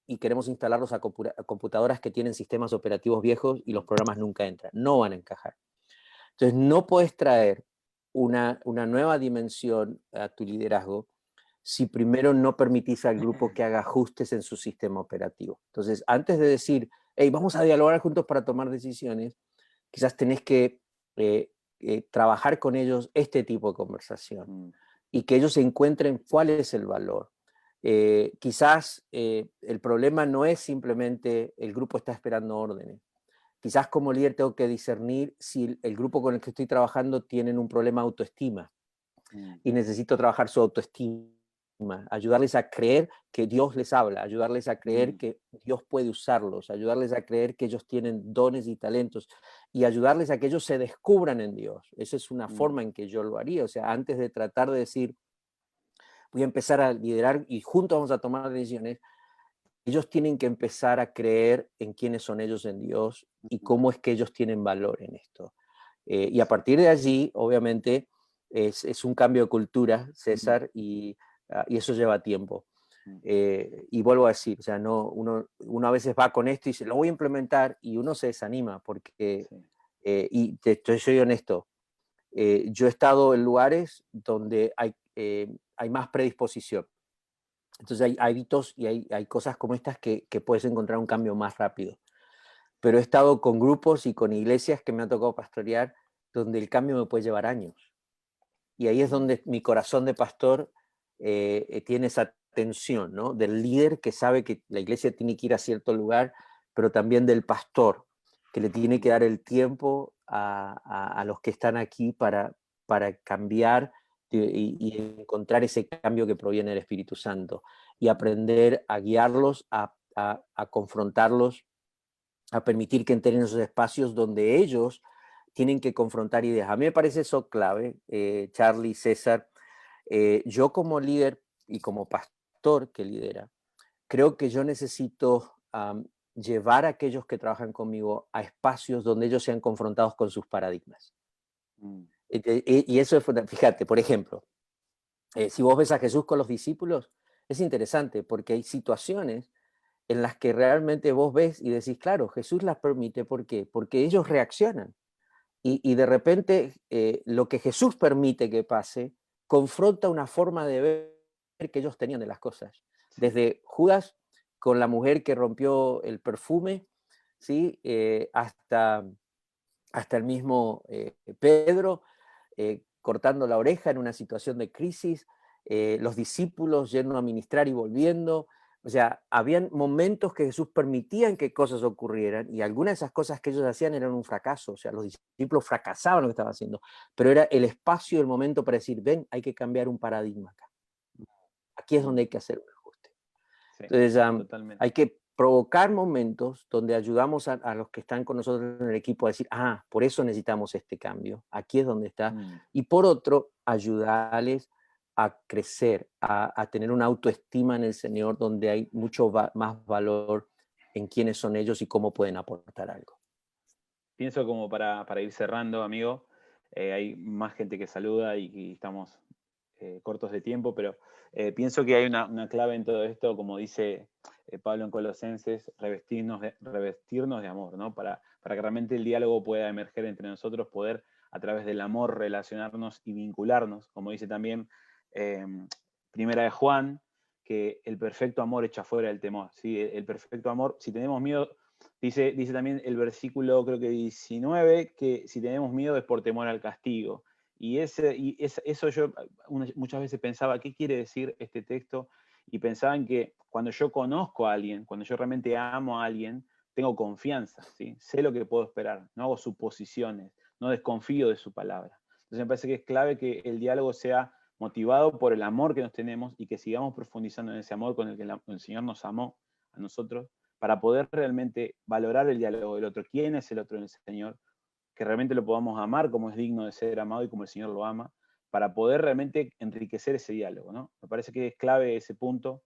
y queremos instalarlos a computadoras que tienen sistemas operativos viejos y los programas nunca entran, no van a encajar. Entonces, no puedes traer una nueva dimensión a tu liderazgo si primero no permitís al grupo que haga ajustes en su sistema operativo. Entonces, antes de decir, hey, vamos a dialogar juntos para tomar decisiones, quizás tenés que trabajar con ellos este tipo de conversación y que ellos encuentren cuál es el valor. Quizás el problema no es simplemente el grupo está esperando órdenes. Quizás como líder tengo que discernir si el grupo con el que estoy trabajando tienen un problema de autoestima y necesito trabajar su autoestima, ayudarles a creer que Dios les habla, ayudarles a creer que Dios puede usarlos, ayudarles a creer que ellos tienen dones y talentos y ayudarles a que ellos se descubran en Dios. Esa es una forma en que yo lo haría. O sea, antes de tratar de decir, voy a empezar a liderar y juntos vamos a tomar decisiones, ellos tienen que empezar a creer en quiénes son ellos en Dios y cómo es que ellos tienen valor en esto. Y a partir de allí, obviamente, es un cambio de cultura, César, y eso lleva tiempo. Y vuelvo a decir, o sea, uno a veces va con esto y dice, lo voy a implementar, y uno se desanima porque, y soy honesto, yo he estado en lugares donde hay más predisposición. Entonces hay hábitos y hay cosas como estas que puedes encontrar un cambio más rápido. Pero he estado con grupos y con iglesias que me ha tocado pastorear donde el cambio me puede llevar años. Y ahí es donde mi corazón de pastor tiene esa tensión, ¿no? Del líder que sabe que la iglesia tiene que ir a cierto lugar, pero también del pastor, que le tiene que dar el tiempo a los que están aquí para cambiar y encontrar ese cambio que proviene del Espíritu Santo y aprender a guiarlos, a confrontarlos, a permitir que entren en esos espacios donde ellos tienen que confrontar ideas. A mí me parece eso clave, Charlie, César. Yo como líder y como pastor que lidera, creo que yo necesito llevar a aquellos que trabajan conmigo a espacios donde ellos sean confrontados con sus paradigmas. Mm. Y eso es, fíjate, por ejemplo, si vos ves a Jesús con los discípulos, es interesante porque hay situaciones en las que realmente vos ves y decís, claro, Jesús las permite. ¿Por qué? Porque ellos reaccionan. Y de repente lo que Jesús permite que pase confronta una forma de ver que ellos tenían de las cosas. Sí. Desde Judas con la mujer que rompió el perfume, ¿sí? Hasta el mismo Pedro cortando la oreja en una situación de crisis, los discípulos yendo a ministrar y volviendo. O sea, habían momentos que Jesús permitían que cosas ocurrieran y algunas de esas cosas que ellos hacían eran un fracaso. O sea, los discípulos fracasaban lo que estaban haciendo, pero era el espacio, el momento para decir, ven, hay que cambiar un paradigma acá. Aquí es donde hay que hacer un ajuste. Sí, Entonces, totalmente. hay que provocar momentos donde ayudamos a los que están con nosotros en el equipo a decir, por eso necesitamos este cambio, aquí es donde está. Y por otro, ayudarles a crecer, a tener una autoestima en el Señor donde hay mucho más valor en quiénes son ellos y cómo pueden aportar algo. Pienso como para ir cerrando, amigo, hay más gente que saluda y estamos cortos de tiempo, pero pienso que hay una clave en todo esto, como dice Pablo en Colosenses, revestirnos de amor, ¿no? Para que realmente el diálogo pueda emerger entre nosotros, poder a través del amor relacionarnos y vincularnos, como dice también Primera de Juan, que el perfecto amor echa fuera el temor, ¿sí? El perfecto amor, si tenemos miedo, dice también el versículo, creo que 19, que si tenemos miedo es por temor al castigo. Y eso yo muchas veces pensaba, ¿qué quiere decir este texto? Y pensaba en que cuando yo conozco a alguien, cuando yo realmente amo a alguien, tengo confianza, ¿sí? Sé lo que puedo esperar, no hago suposiciones, no desconfío de su palabra. Entonces me parece que es clave que el diálogo sea motivado por el amor que nos tenemos y que sigamos profundizando en ese amor con el que el Señor nos amó a nosotros, para poder realmente valorar el diálogo del otro. ¿Quién es el otro en el Señor? Que realmente lo podamos amar como es digno de ser amado y como el Señor lo ama, para poder realmente enriquecer ese diálogo, ¿no? Me parece que es clave ese punto,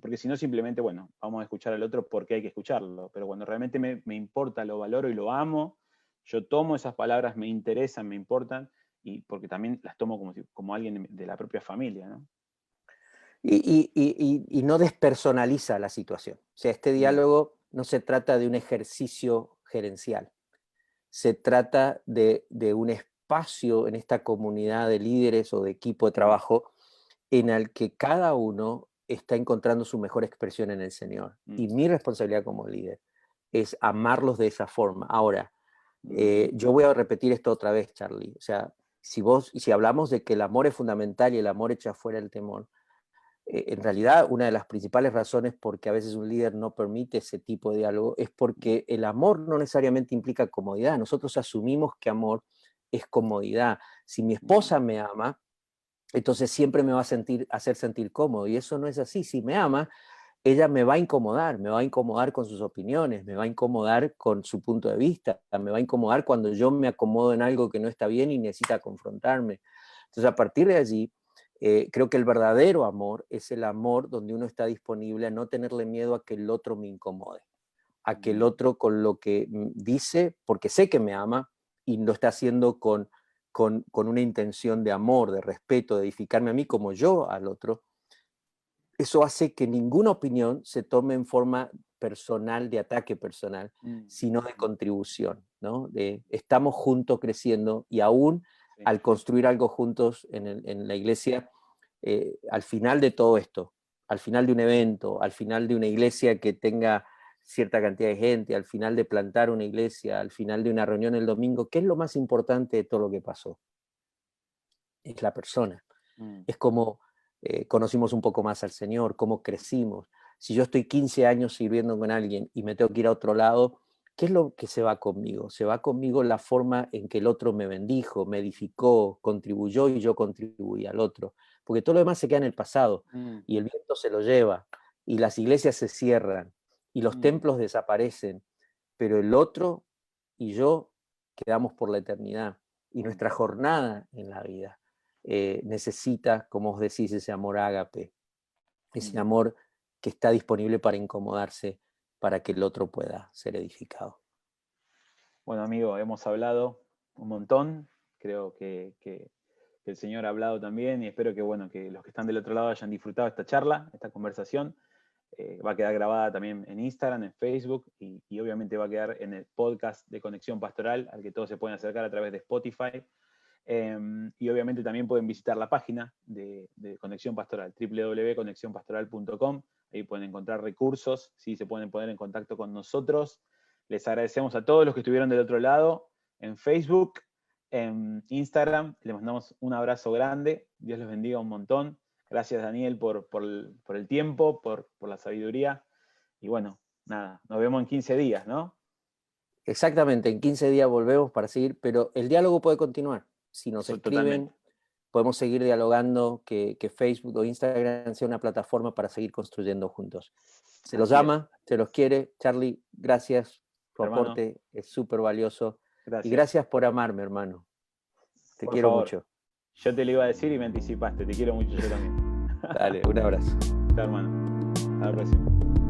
porque si no simplemente, bueno, vamos a escuchar al otro porque hay que escucharlo, pero cuando realmente me importa, lo valoro y lo amo, yo tomo esas palabras, me interesan, me importan, y porque también las tomo como alguien de la propia familia, ¿no? Y no despersonaliza la situación. O sea, este diálogo no se trata de un ejercicio gerencial, se trata de un espacio en esta comunidad de líderes o de equipo de trabajo en el que cada uno está encontrando su mejor expresión en el Señor. Y mi responsabilidad como líder es amarlos de esa forma. Ahora, yo voy a repetir esto otra vez, Charlie. O sea, si hablamos de que el amor es fundamental y el amor echa fuera el temor, en realidad una de las principales razones por que a veces un líder no permite ese tipo de diálogo es porque el amor no necesariamente implica comodidad. Nosotros asumimos que amor es comodidad. Si mi esposa me ama, entonces siempre me va a hacer sentir cómodo, y eso no es así. Si me ama, ella me va a incomodar con sus opiniones, me va a incomodar con su punto de vista, me va a incomodar cuando yo me acomodo en algo que no está bien y necesita confrontarme. Entonces, a partir de allí, creo que el verdadero amor es el amor donde uno está disponible a no tenerle miedo a que el otro me incomode, a que el otro con lo que dice, porque sé que me ama y lo está haciendo con una intención de amor, de respeto, de edificarme a mí como yo al otro. Eso hace que ninguna opinión se tome en forma personal, de ataque personal, sino de contribución, ¿no? Estamos juntos creciendo, y aún al construir algo juntos en la iglesia, al final de todo esto, al final de un evento, al final de una iglesia que tenga cierta cantidad de gente, al final de plantar una iglesia, al final de una reunión el domingo, ¿qué es lo más importante de todo lo que pasó? Es la persona. Es como conocimos un poco más al Señor, cómo crecimos. Si yo estoy 15 años sirviendo con alguien y me tengo que ir a otro lado, ¿qué es lo que se va conmigo? Se va conmigo la forma en que el otro me bendijo, me edificó, contribuyó y yo contribuí al otro. Porque todo lo demás se queda en el pasado Mm, y el viento se lo lleva y las iglesias se cierran y los mm, templos desaparecen, pero el otro y yo quedamos por la eternidad y mm, nuestra jornada en la vida necesita, como os decís, ese amor ágape, ese mm. amor que está disponible para incomodarse para que el otro pueda ser edificado. Bueno, amigo, hemos hablado un montón. Creo que el Señor ha hablado también y espero que, bueno, que los que están del otro lado hayan disfrutado esta charla, esta conversación. Va a quedar grabada también en Instagram, en Facebook y obviamente va a quedar en el podcast de Conexión Pastoral, al que todos se pueden acercar a través de Spotify. Y obviamente también pueden visitar la página de Conexión Pastoral, www.conexionpastoral.com. Ahí pueden encontrar recursos, ¿sí? Se pueden poner en contacto con nosotros. Les agradecemos a todos los que estuvieron del otro lado en Facebook, en Instagram. Les mandamos un abrazo grande. Dios les bendiga un montón. Gracias, Daniel, por el tiempo, por la sabiduría. Y bueno, nada, nos vemos en 15 días, ¿no? Exactamente, en 15 días volvemos para seguir, pero el diálogo puede continuar. Si nos Eso escriben, totalmente. podemos seguir dialogando, que Facebook o Instagram sea una plataforma para seguir construyendo juntos. Se los Así es. ama, se los quiere. Charlie, gracias. Tu Hermano, aporte es súper valioso. Y gracias. gracias por amarme, hermano. Te Por quiero favor. mucho. Yo te lo iba a decir y me anticipaste. Te quiero mucho yo también. Dale, un abrazo. Chao, hermano. Hasta la próxima.